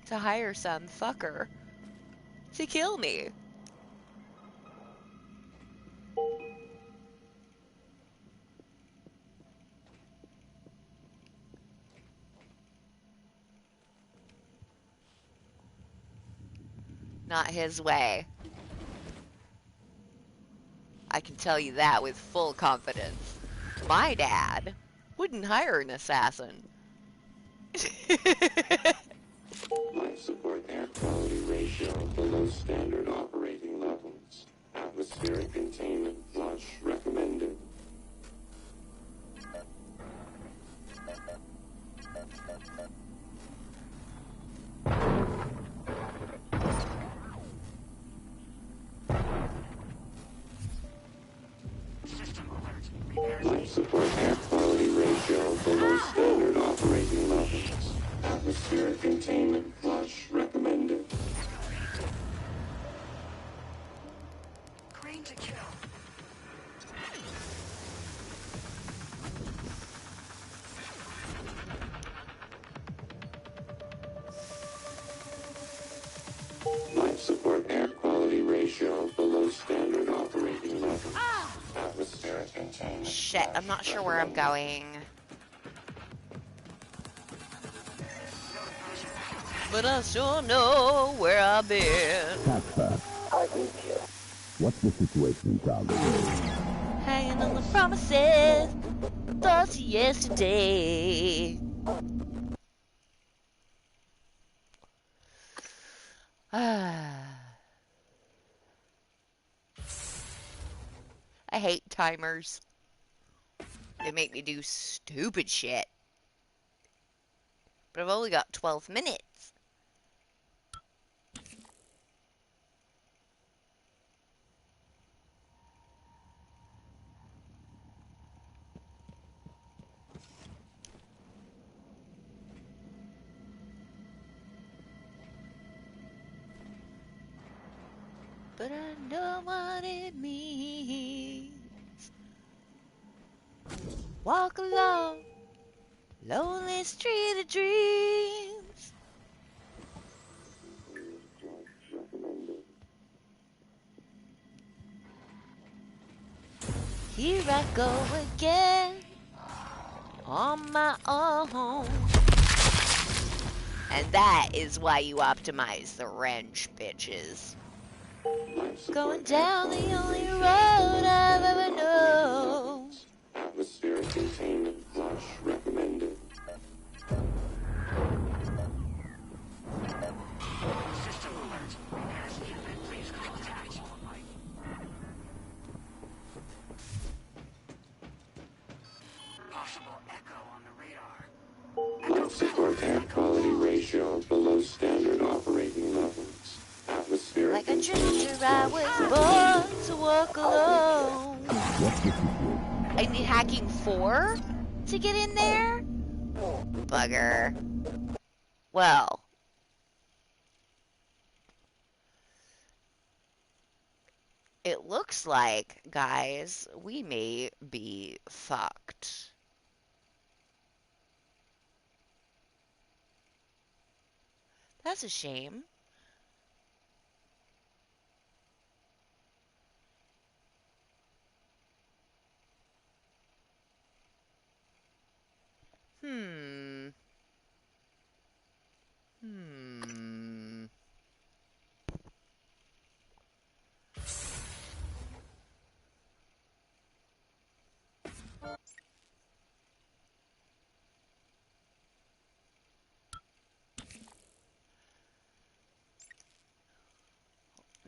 to hire some fucker to kill me. Not his way. I can tell you that with full confidence. My dad wouldn't hire an assassin. Life support air quality ratio below standard operating levels. Atmospheric containment flush recommended. System alert. Repairs Life needed. support air quality ratio below standard operating levels. Atmospheric containment flush recommended. Green to kill. Life support air quality ratio below standard operating levels. Atmospheric containment. Shit, I'm not sure where I'm going. But I sure know where I've been. What's the situation, Cargo Bay? Hanging on the promises thoughts yesterday. I hate timers. They make me do stupid shit. But I've only got 12 minutes. But I know what it means. Walk along lonely street of dreams. Here I go again on my own. And that is why you optimize the wrench, bitches. Going down the only road I've ever known. Atmospheric containment flush recommended. System alert. Repairs needed. Please contact. Possible echo on the radar. Life support air quality ratio below standard operating levels. Atmospheric Like a drifter, I was born to walk alone. I need hacking 4 to get in there? Bugger. Well. It looks like, guys, we may be fucked. That's a shame. Hmm.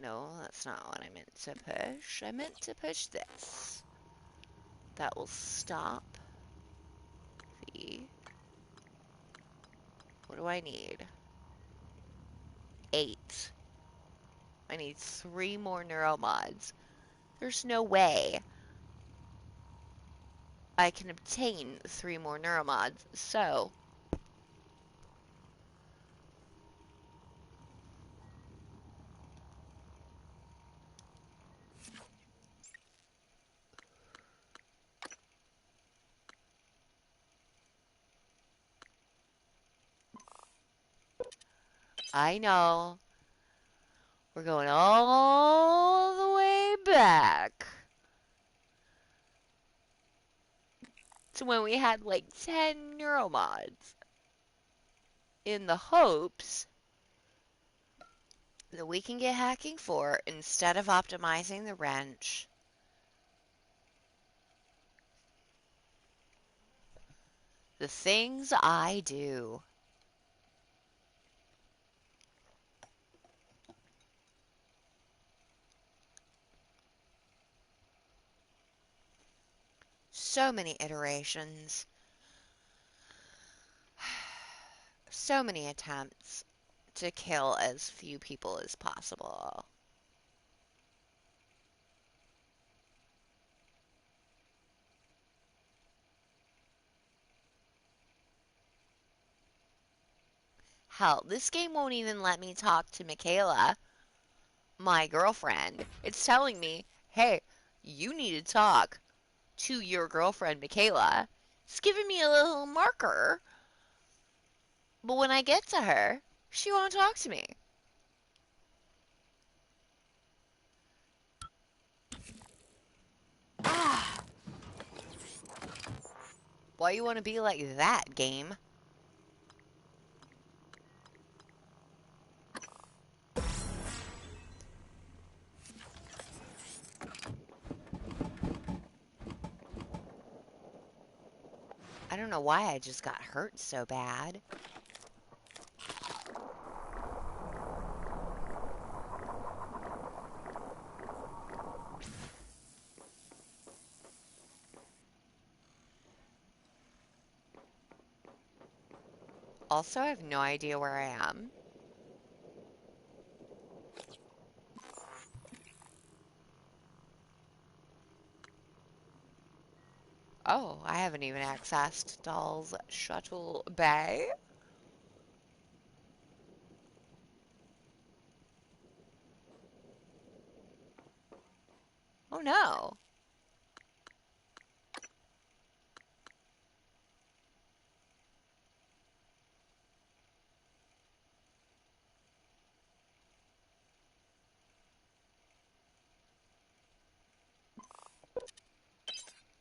No, that's not what I meant to push. I meant to push this. That will stop the... What do I need? 8. I need 3 more neuromods. There's no way I can obtain 3 more neuromods, so... I know. We're going all the way back to when we had like 10 neuromods in the hopes that we can get hacking 4 instead of optimizing the wrench. The things I do. So many iterations. So many attempts to kill as few people as possible. Hell, this game won't even let me talk to Michaela, my girlfriend. It's telling me, hey, you need to talk to your girlfriend, Michaela. It's giving me a little marker. But when I get to her, she won't talk to me. Ah. Why you want to be like that, game? I don't know why I just got hurt so bad. Also, I have no idea where I am. Oh, I haven't even accessed Doll's Shuttle Bay. Oh no.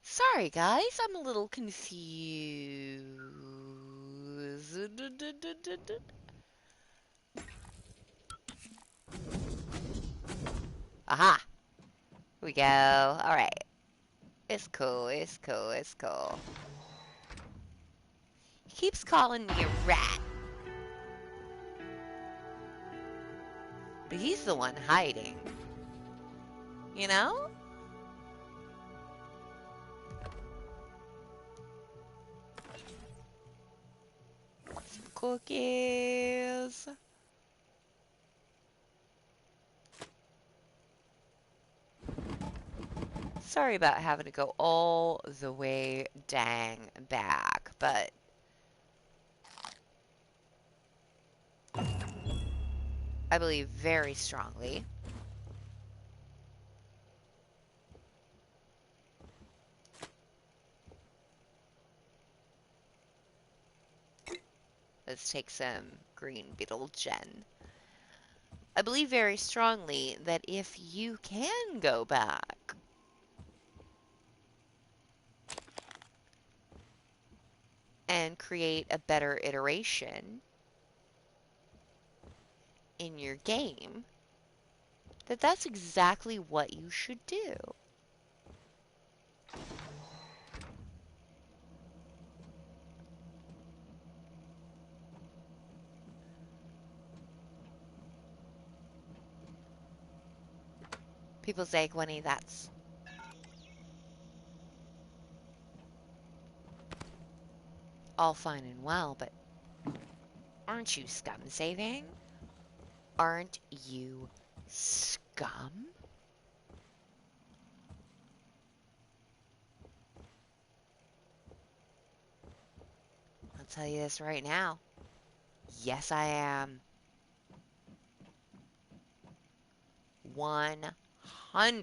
Sorry, guys, I'm a little confused. Aha! Here we go. Alright. It's cool, it's cool, it's cool. He keeps calling me a rat. But he's the one hiding. You know? Some cookies. Sorry about having to go all the way dang back, but I believe very strongly let's take some green beetle gen. I believe very strongly that if you can go back and create a better iteration in your game, that that's exactly what you should do. People say, Gwenny, that's all fine and well, but aren't you scum saving? Aren't you scum? I'll tell you this right now. Yes, I am. 100%.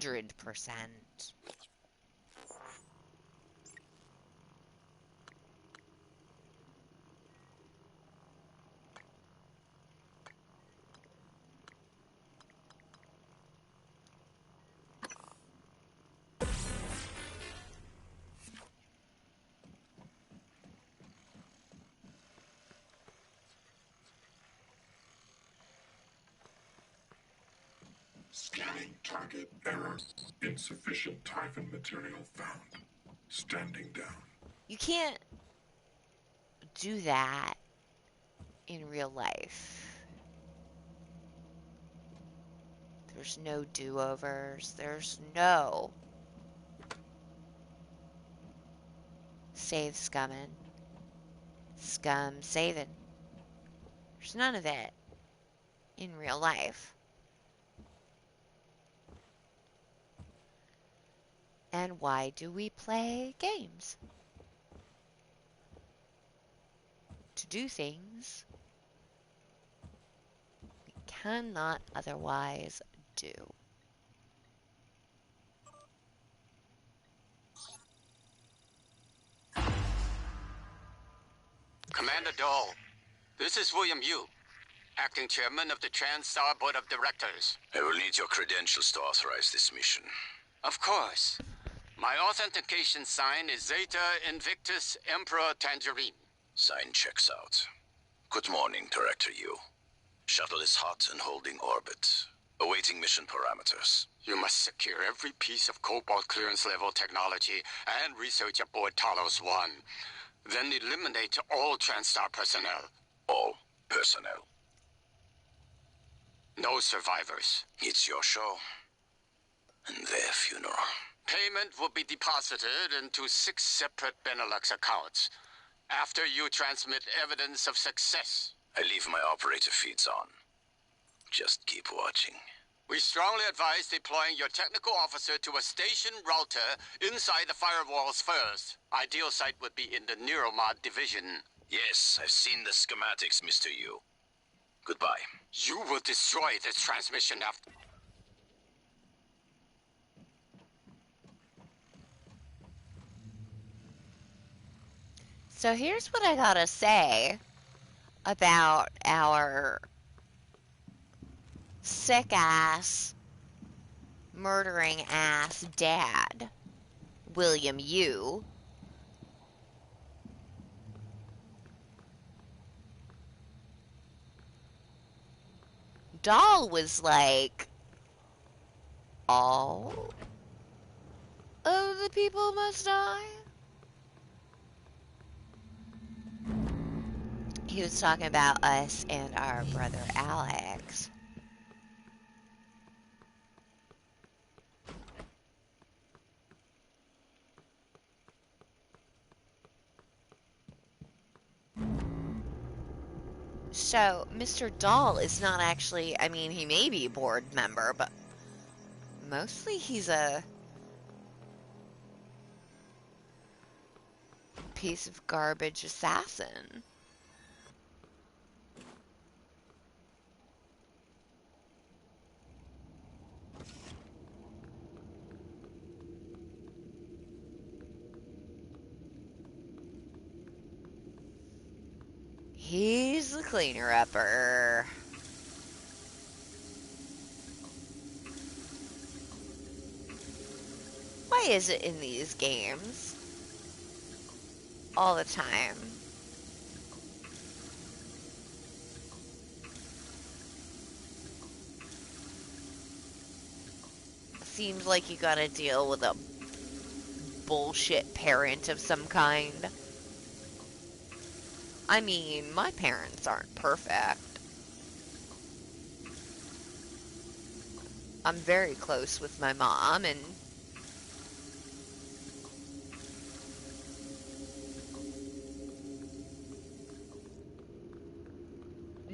Scanning target error. Insufficient Typhon material found. Standing down. You can't do that in real life. There's no do-overs. There's no save scumming. Scum saving. There's none of it in real life. And why do we play games? To do things we cannot otherwise do. Commander Dahl, this is William Yu, acting chairman of the TranStar Board of Directors. I will need your credentials to authorize this mission. Of course. My authentication sign is Zeta Invictus Emperor Tangerine. Sign checks out. Good morning, Director Yu. Shuttle is hot and holding orbit. Awaiting mission parameters. You must secure every piece of Cobalt clearance level technology and research aboard Talos 1. Then eliminate all TranStar personnel. All personnel. No survivors. It's your show. And their funeral. Payment will be deposited into 6 separate Benelux accounts. After you transmit evidence of success. I leave my operator feeds on. Just keep watching. We strongly advise deploying your technical officer to a station router inside the firewalls first. Ideal site would be in the Neuromod division. Yes, I've seen the schematics, Mr. Yu. Goodbye. You will destroy this transmission after... So here's what I gotta say about our sick-ass, murdering-ass dad, William Yu. Dahl was like, all of the people must die? He was talking about us and our brother Alex. So, Mr. Dahl is not actually, I mean, he may be a board member, but mostly he's a piece of garbage assassin. He's the cleaner-upper. Why is it in these games all the time seems like you gotta deal with a bullshit parent of some kind? I mean, my parents aren't perfect. I'm very close with my mom, and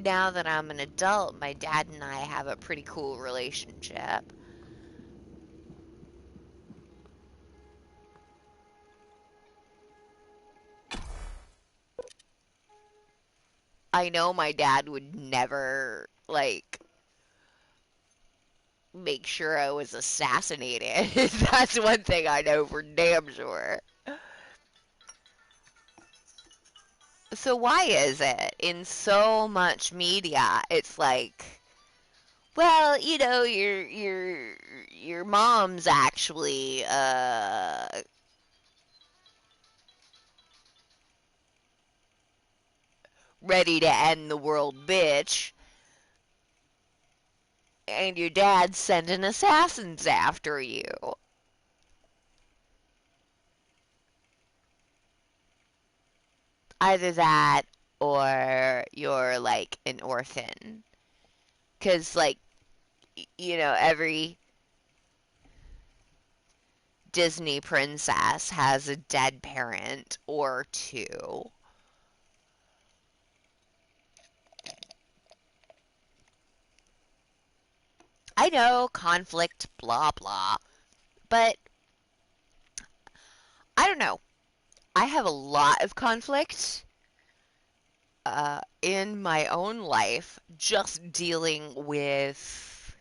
now that I'm an adult, my dad and I have a pretty cool relationship. I know my dad would never, like, make sure I was assassinated. That's one thing I know for damn sure. So why is it in so much media it's like, well, you know, your mom's actually ready to end the world, bitch, and your dad's sending assassins after you. Either that or you're like an orphan. 'Cause, like, you know, every Disney princess has a dead parent or two. I know, conflict, blah, blah. But, I don't know. I have a lot of conflict in my own life just dealing with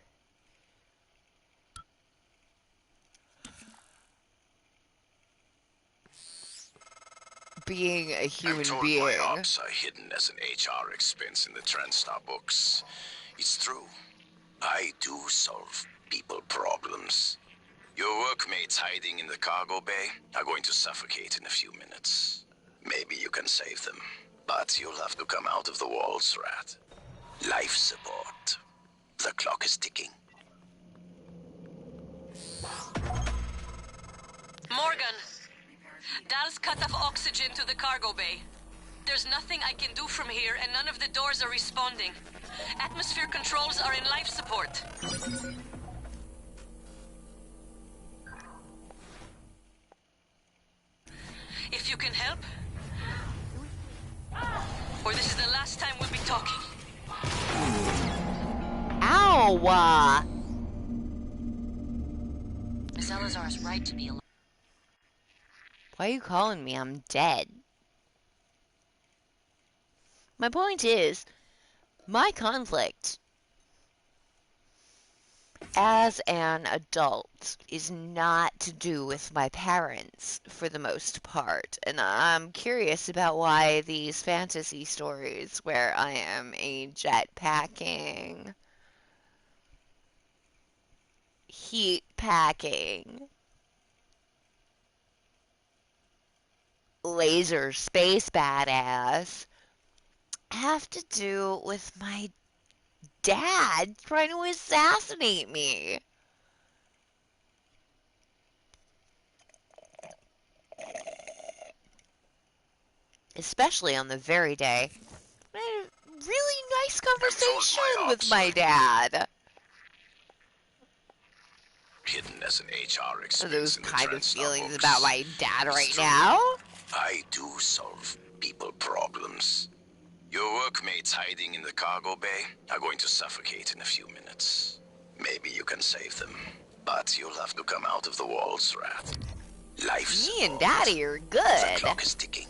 being a human I'm told being. my ops are hidden as an HR expense in the TranStar books. It's true. I do solve people problems. Your workmates hiding in the cargo bay are going to suffocate in a few minutes. Maybe you can save them, but you'll have to come out of the walls, Rat. Life support. The clock is ticking. Morgan, Dal's cut off oxygen to the cargo bay. There's nothing I can do from here, and none of the doors are responding. Atmosphere controls are in life support. If you can help, Miss Elazar's right to be alone. Why are you calling me? I'm dead. My point is, my conflict as an adult is not to do with my parents for the most part. And I'm curious about why these fantasy stories where I am a jetpacking, heat packing, laser space badass have to do with my dad trying to assassinate me. Especially on the very day I had a really nice conversation with my dad. Hidden as an HR Are expense those in the kind of TranStar feelings books. about my dad It's right true. now? I do solve people problems. Your workmates hiding in the cargo bay are going to suffocate in a few minutes. Maybe you can save them, but you'll have to come out of the walls, Rat. Life support. Me and Daddy are The good. clock is ticking.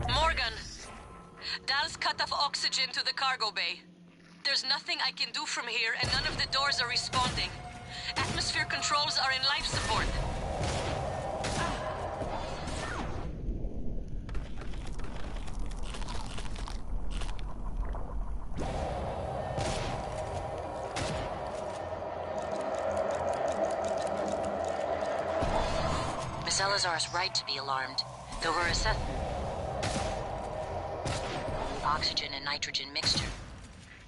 Morgan, Dal's cut off oxygen to the cargo bay. There's nothing I can do from here, and none of the doors are responding. Atmosphere controls are in life support. Miss Elazar's right to be alarmed, though her assessment... oxygen and nitrogen mixture.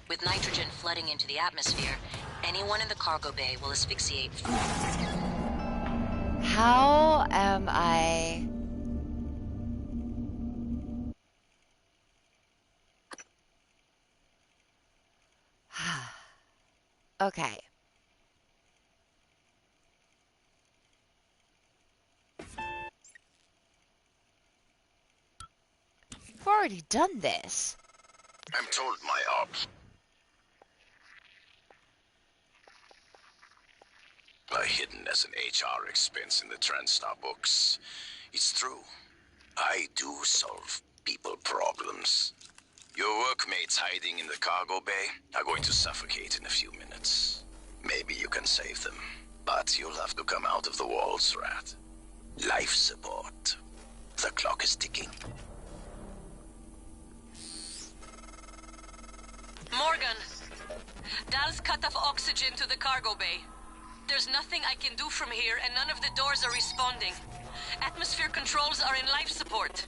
With nitrogen flooding into the atmosphere, anyone in the cargo bay will asphyxiate. How am I... Okay. I've already done this. I'm told my ops are hidden as an HR expense in the TranStar books. It's true. I do solve people problems. Your workmates hiding in the cargo bay are going to suffocate in a few minutes. Maybe you can save them, but you'll have to come out of the walls, Rat. Life support. The clock is ticking. Morgan, Dal's cut off oxygen to the cargo bay. There's nothing I can do from here, and none of the doors are responding. Atmosphere controls are in life support.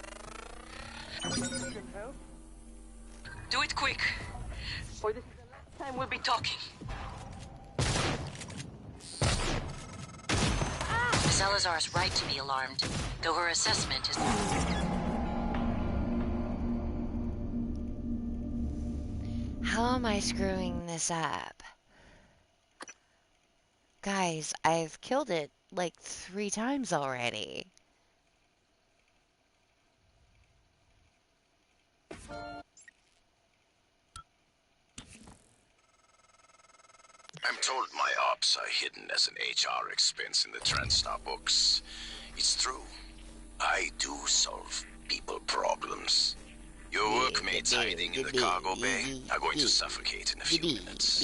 Do it quick, or this is the last time we'll be talking. Miss Elazar's right to be alarmed, though her assessment is... How am I screwing this up? Guys, I've killed it like 3 times already. I'm told my ops are hidden as an HR expense in the TranStar books. It's true. I do solve people problems. Your workmates hiding in the cargo bay are going to suffocate in a few minutes.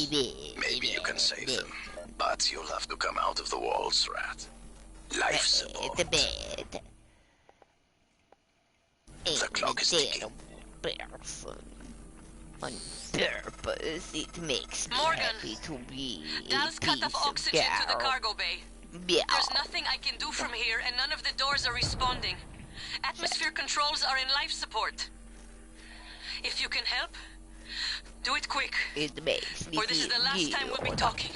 Maybe you can save them, but you'll have to come out of the walls, Rat. Life support. The bed. The clock is ticking. On purpose, it makes me Morgan, happy to be Dal's cut off oxygen to the cargo bay. Yeah. There's nothing I can do from here, and none of the doors are responding. Atmosphere controls are in life support. If you can help, do it quick, It makes me or this is the last time we'll be feel talking.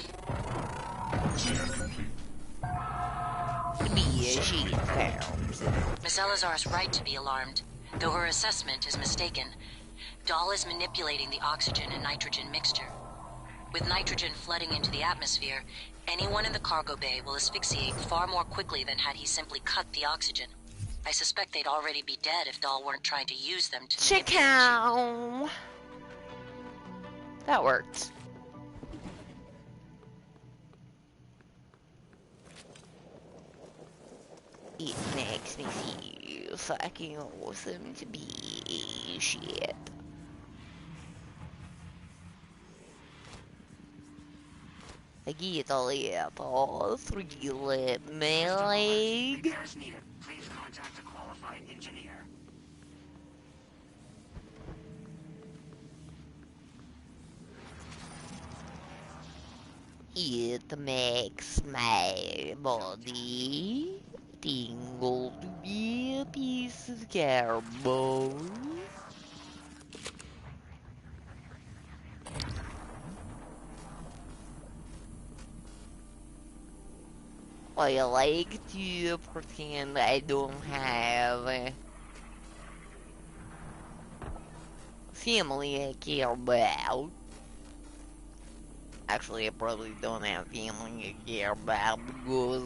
be a sheep found. Miss Elazar's right to be alarmed, though her assessment is mistaken. Dahl is manipulating the oxygen and nitrogen mixture. With nitrogen flooding into the atmosphere, anyone in the cargo bay will asphyxiate far more quickly than had he simply cut the oxygen. I suspect they'd already be dead if Dahl weren't trying to use them to Chicken. That worked. It makes me feel fucking awesome to be a ship. I get a lip, all 3 lip my leg. Repairs needed. Please contact a qualified engineer. It makes my body tingle to be a piece of cardboard. I like to pretend I don't have a family I care about. Actually, I probably don't have family I care about because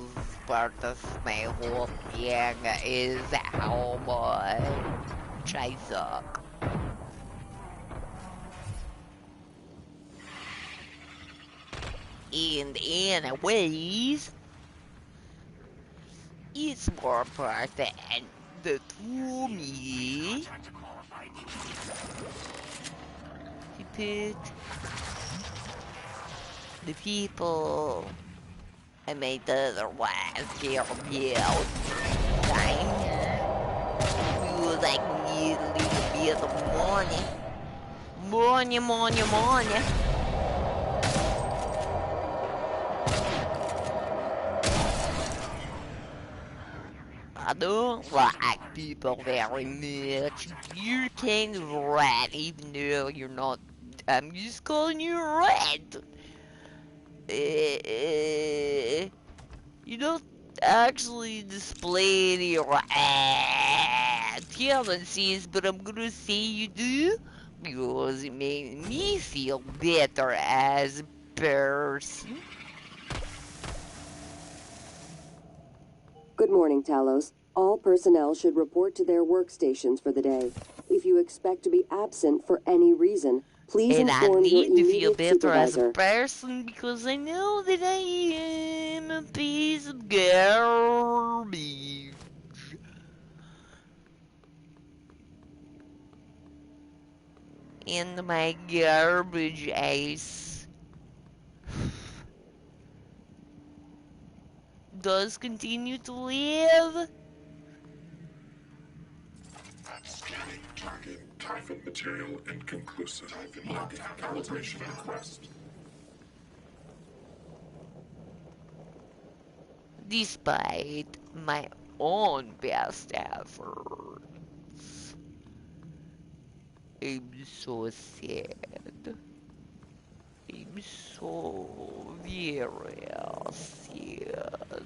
part of my whole thing is how much I suck. And anyways, it's more important to me to put the people I made otherwise care about dying because I need a little bit of money. Money. I don't like people very much. You're kind of red, even though you're not. I'm just calling you red. You don't actually display any tendencies, but I'm gonna say you do because it made me feel better as a person. Good morning, Talos. All personnel should report to their workstations for the day. If you expect to be absent for any reason, please inform your immediate supervisor. And I need to feel better as a person because I know that I am a piece of garbage. And my garbage ace does continue to live. Scanning target. Typhon material inconclusive. Typhon calibration request. Despite my own best efforts, I'm so sad. I'm so very sad.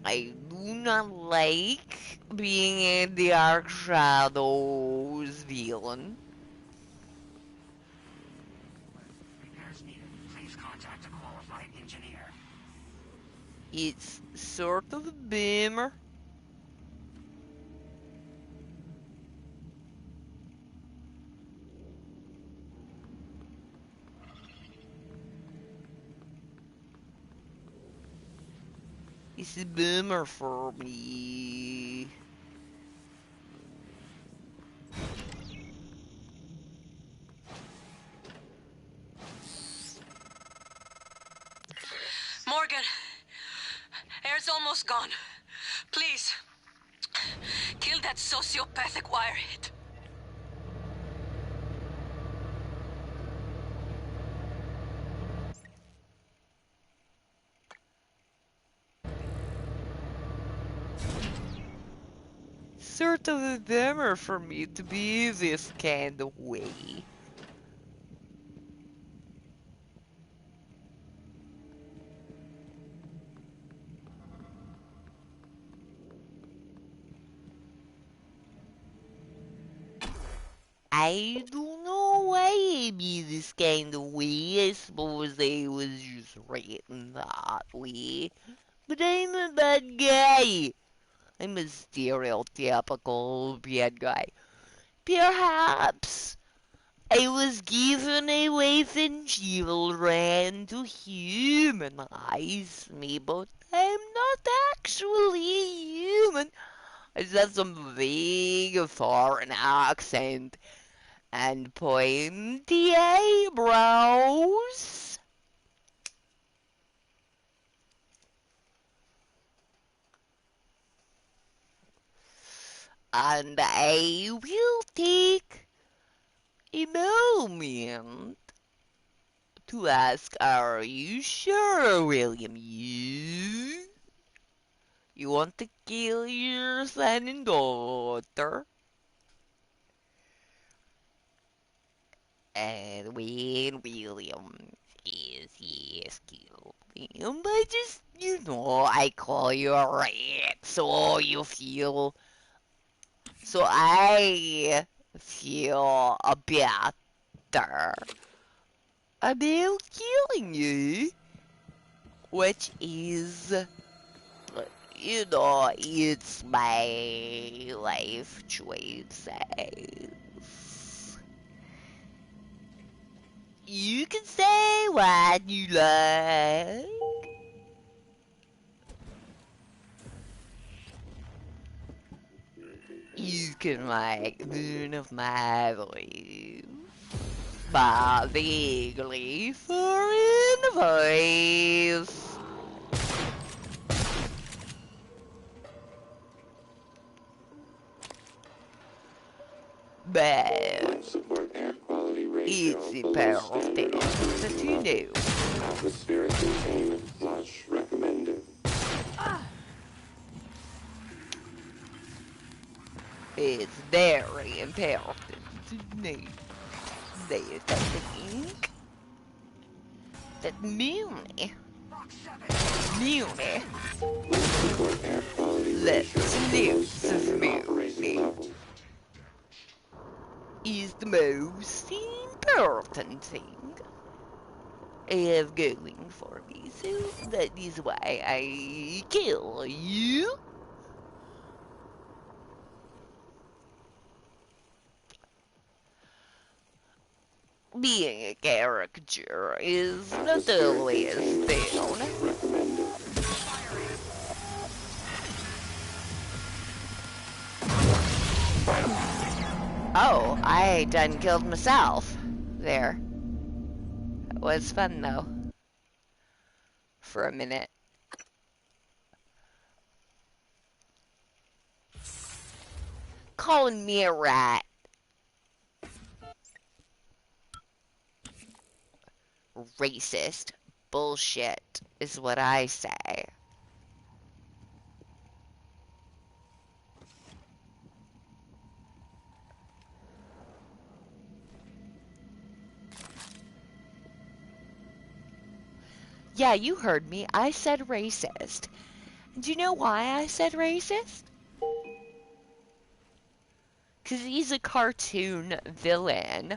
I do not like being a Dark Shadows villain. Repairs needed. Please contact a qualified engineer. It's sort of a bummer. It's a bummer for me. Morgan, air's almost gone. Please, kill that sociopathic wirehead. Sort of a bummer for me to be this kind of way. I don't know why be this kind of way. I suppose I was just written that way. But I'm a bad guy. I'm a stereotypical bad guy. Perhaps I was given a wife and children to humanize me, but I'm not actually human. I said some vague foreign accent and pointy eyebrows. And I will take a moment to ask, are you sure, William? You want to kill your son and daughter? And when William is yes, kill him, but just, I call you a rat, so I feel better about killing you, which is, it's my life choices. You can say what you like. You can make fun of my voice, but vaguely foreign voice. But it's important that you know. Atmospheric containment flush recommended. It's very important to know that I think that Muni, let's loose of Muni, is the most important thing I have going for me, so that is why I kill you. Being a caricature is not always found. Oh, I done killed myself. There. It was fun though. For a minute. Calling me a rat. Racist. Bullshit is what I say. Yeah, you heard me. I said racist. Do you know why I said racist? Because he's a cartoon villain.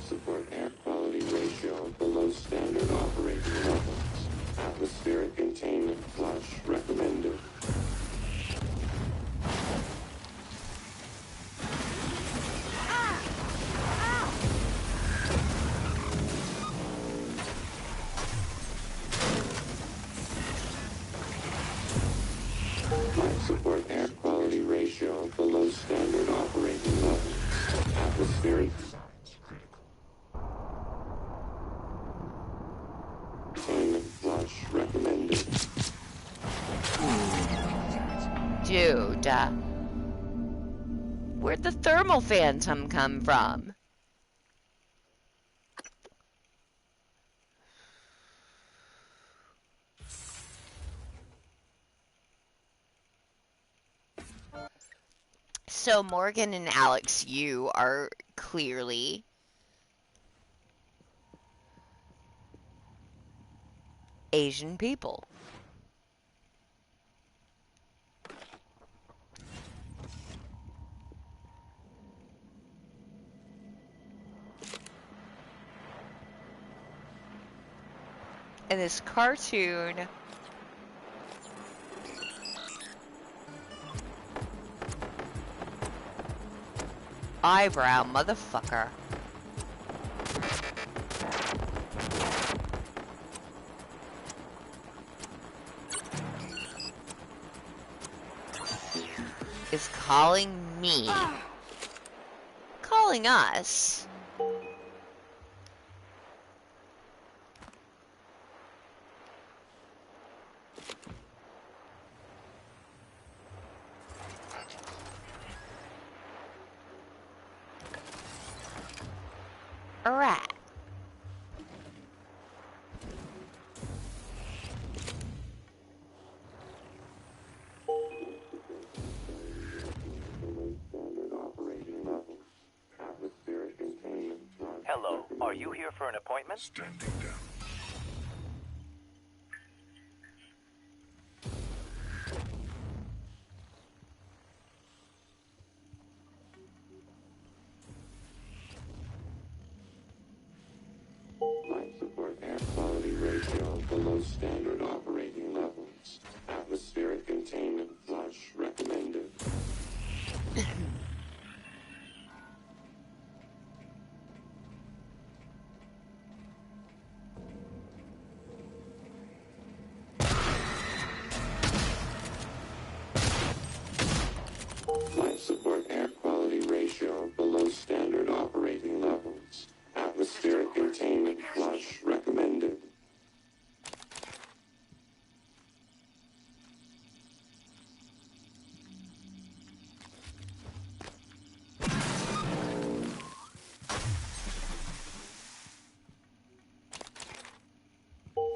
Support air quality ratio below standard operating levels. Atmospheric containment flush recommended. Life support air quality ratio below standard operating levels. Atmospheric containment flush recommended. Dude, where'd the thermal phantom come from? So Morgan and Alex Yu are clearly Asian people. In this cartoon, eyebrow motherfucker. Is calling me. Calling us. Alright. Hello, are you here for an appointment? Standing down. Life support air quality ratio below standard operating levels. Atmospheric containment flush recommended. Life support air quality ratio below standard operating levels. Atmospheric containment flush recommended.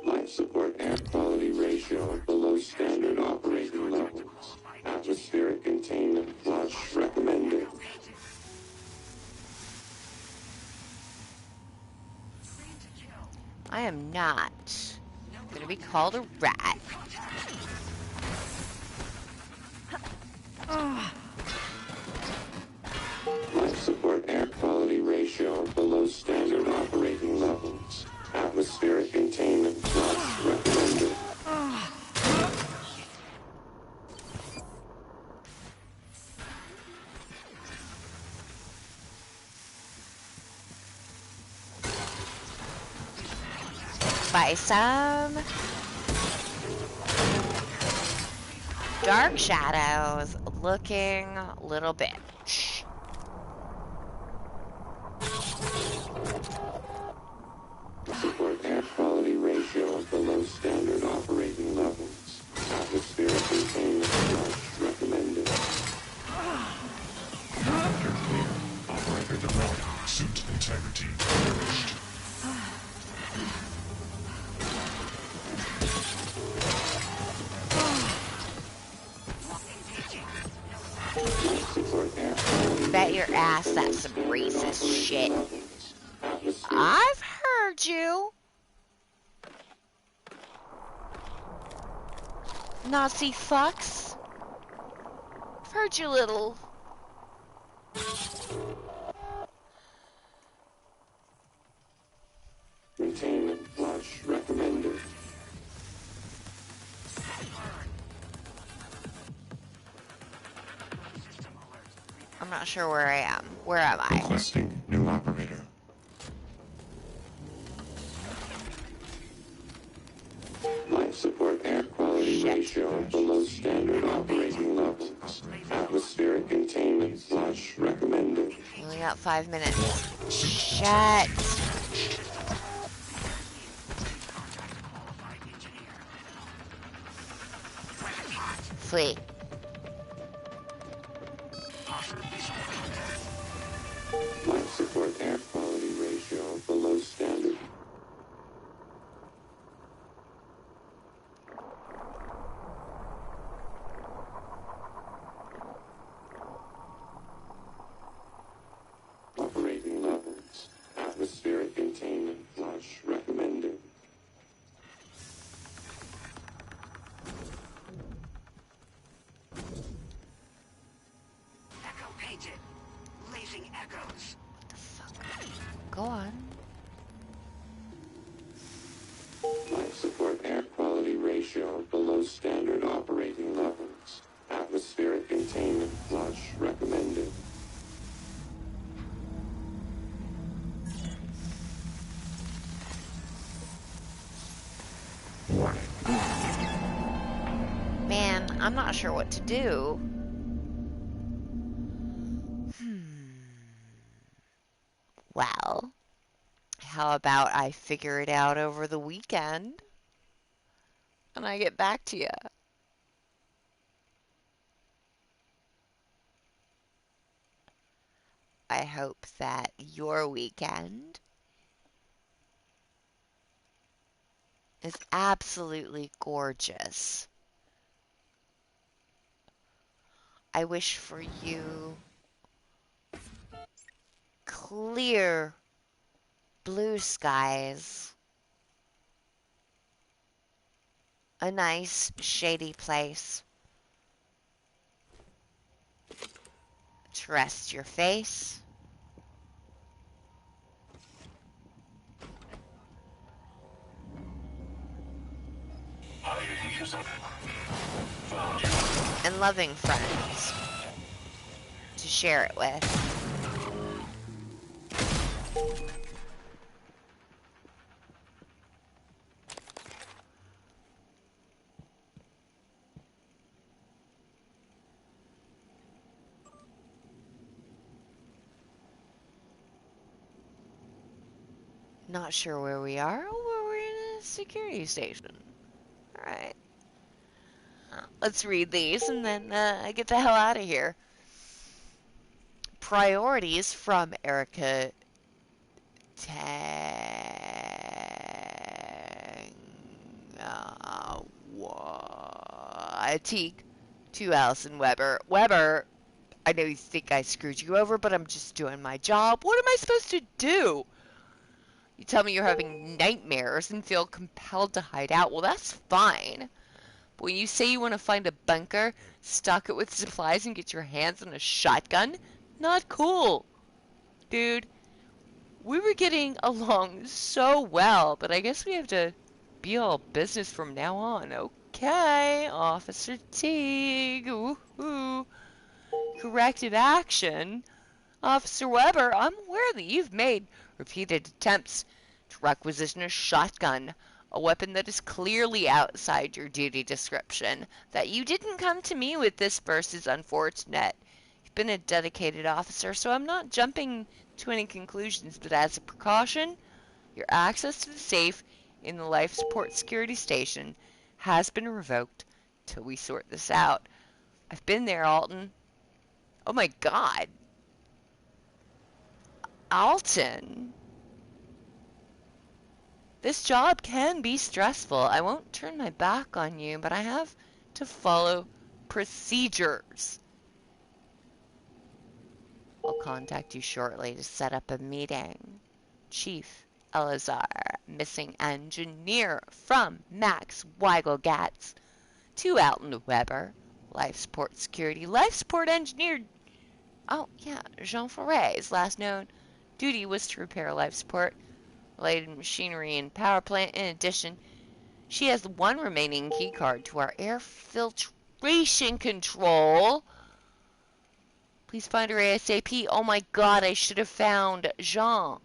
Life support air quality ratio below standard operating levels. Atmospheric containment flush recommended. I am not gonna be called a rat. Life support air quality ratio below standard operating levels. Atmospheric containment flush recommended. By some dark shadows looking little bitch. Support air quality ratio below standard operating levels. Atmospheric containment flush recommended. You're clear. Operator DeMello. Suit integrity diminished. Support air quality Bet your ass that's some racist shit. I've heard you. Nazi fucks. I've heard you little. containment flush recommended. I'm not sure where I am. Where am I? Requesting new operator. Life support air quality ratio below standard operating levels. Atmospheric containment flush recommended. Only got 5 minutes. Shit. Flee. Life support air quality ratio below standard. using echoes. What the fuck? Go on. Life support air quality ratio below standard operating levels. Atmospheric containment flush recommended. Man, I'm not sure what to do. Well, how about I figure it out over the weekend and I get back to you? I hope that your weekend is absolutely gorgeous. I wish for you clear blue skies, a nice shady place to rest your face, and loving friends to share it with. Not sure where we are. Oh, we're in a security station. Alright. Let's read these and then get the hell out of here. Priorities from Erica Teague to Allison Weber. Weber, I know you think I screwed you over, but I'm just doing my job. What am I supposed to do? You tell me you're having nightmares and feel compelled to hide out. Well, that's fine. But when you say you want to find a bunker, stock it with supplies, and get your hands on a shotgun, not cool. Dude, we were getting along so well, but I guess we have to be all business from now on. Okay, Officer Teague. Woohoo. Corrective action. Officer Weber, I'm aware that you've made repeated attempts to requisition a shotgun, a weapon that is clearly outside your duty description. That you didn't come to me with this burst is unfortunate. You've been a dedicated officer, so I'm not jumping to any conclusions, but as a precaution, your access to the safe in the life support security station has been revoked till we sort this out. I've been there, Alton. Oh my god. Alton. This job can be stressful. I won't turn my back on you, but I have to follow procedures. I'll contact you shortly to set up a meeting. Chief Elazar, missing engineer from Max Weigelgatz to Alton Weber, life support security, life support engineer. Oh, yeah, Jean Ferret's last known duty was to repair life support related machinery and power plant. In addition, she has one remaining key card to our air filtration control. Please find her ASAP. Oh my god, I should have found Jean.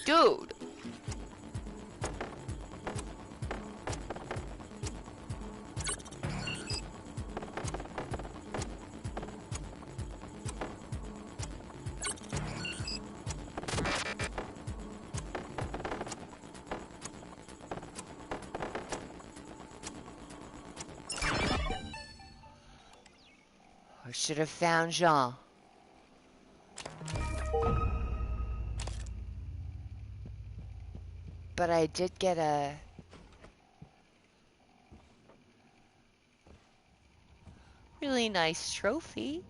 Dude. I should have found Jean. But I did get a really nice trophy.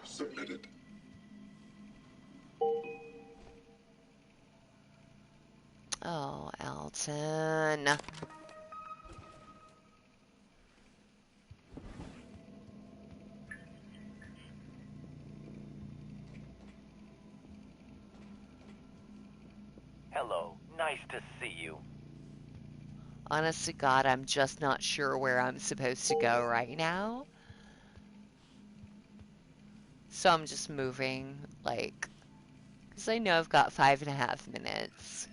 Submitted. Oh, Elton. Hello. Nice to see you. Honest to God, I'm just not sure where I'm supposed to go right now. So I'm just moving, like, because I know I've got 5.5 minutes.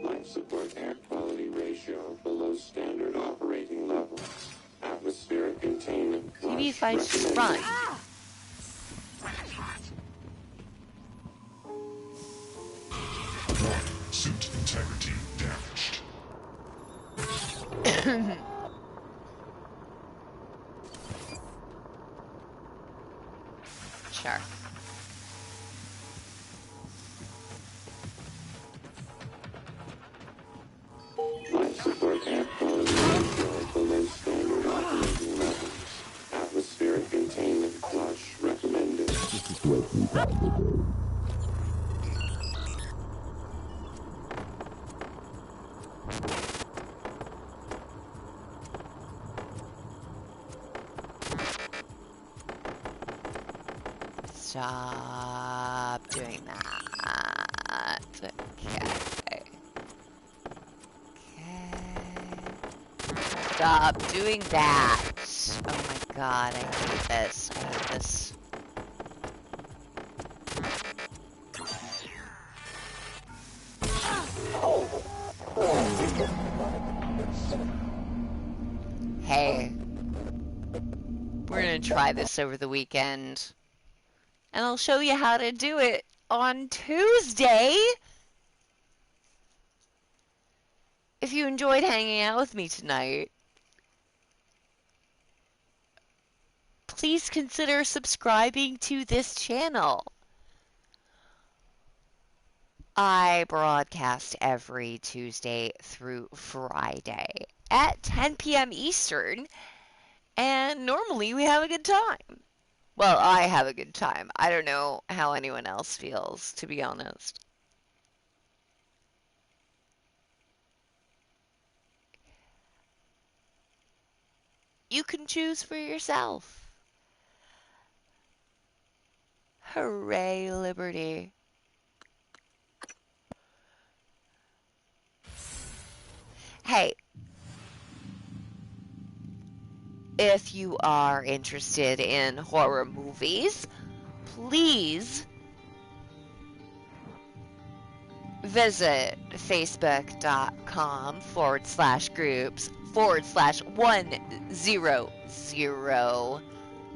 Life support air quality ratio below standard operating levels. Atmospheric containment. Maybe if I just run. Suit integrity damaged. Sure. Life support air quality ratio below standard operating levels. Atmospheric containment flush recommended. Situation targeted. Stop doing that. Okay. Stop doing that. Oh my god, I hate this. I hate this. Hey. We're gonna try this over the weekend. And I'll show you how to do it on Tuesday. If you enjoyed hanging out with me tonight, please consider subscribing to this channel. I broadcast every Tuesday through Friday at 10 p.m. Eastern, and normally we have a good time. Well, I have a good time. I don't know how anyone else feels, to be honest. You can choose for yourself. Hooray, liberty. Hey, if you are interested in horror movies, please visit facebook.com/groups/100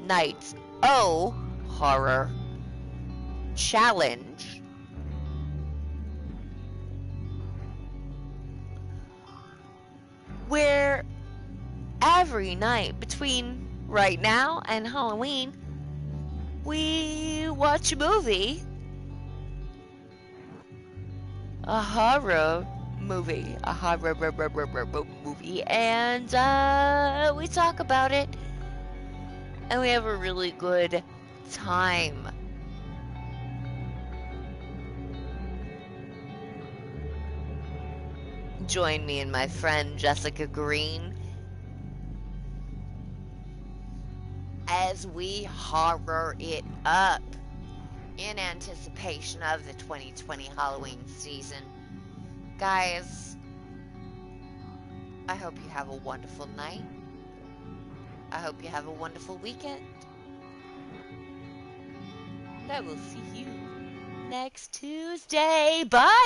Nights O Horror Challenge. Where every night between right now and Halloween, we watch a movie. A horror movie. A horror movie. And we talk about it. And we have a really good time. Join me and my friend Jessica Green as we horror it up in anticipation of the 2020 Halloween season. Guys, I hope you have a wonderful night. I hope you have a wonderful weekend. And I will see you next Tuesday. Bye!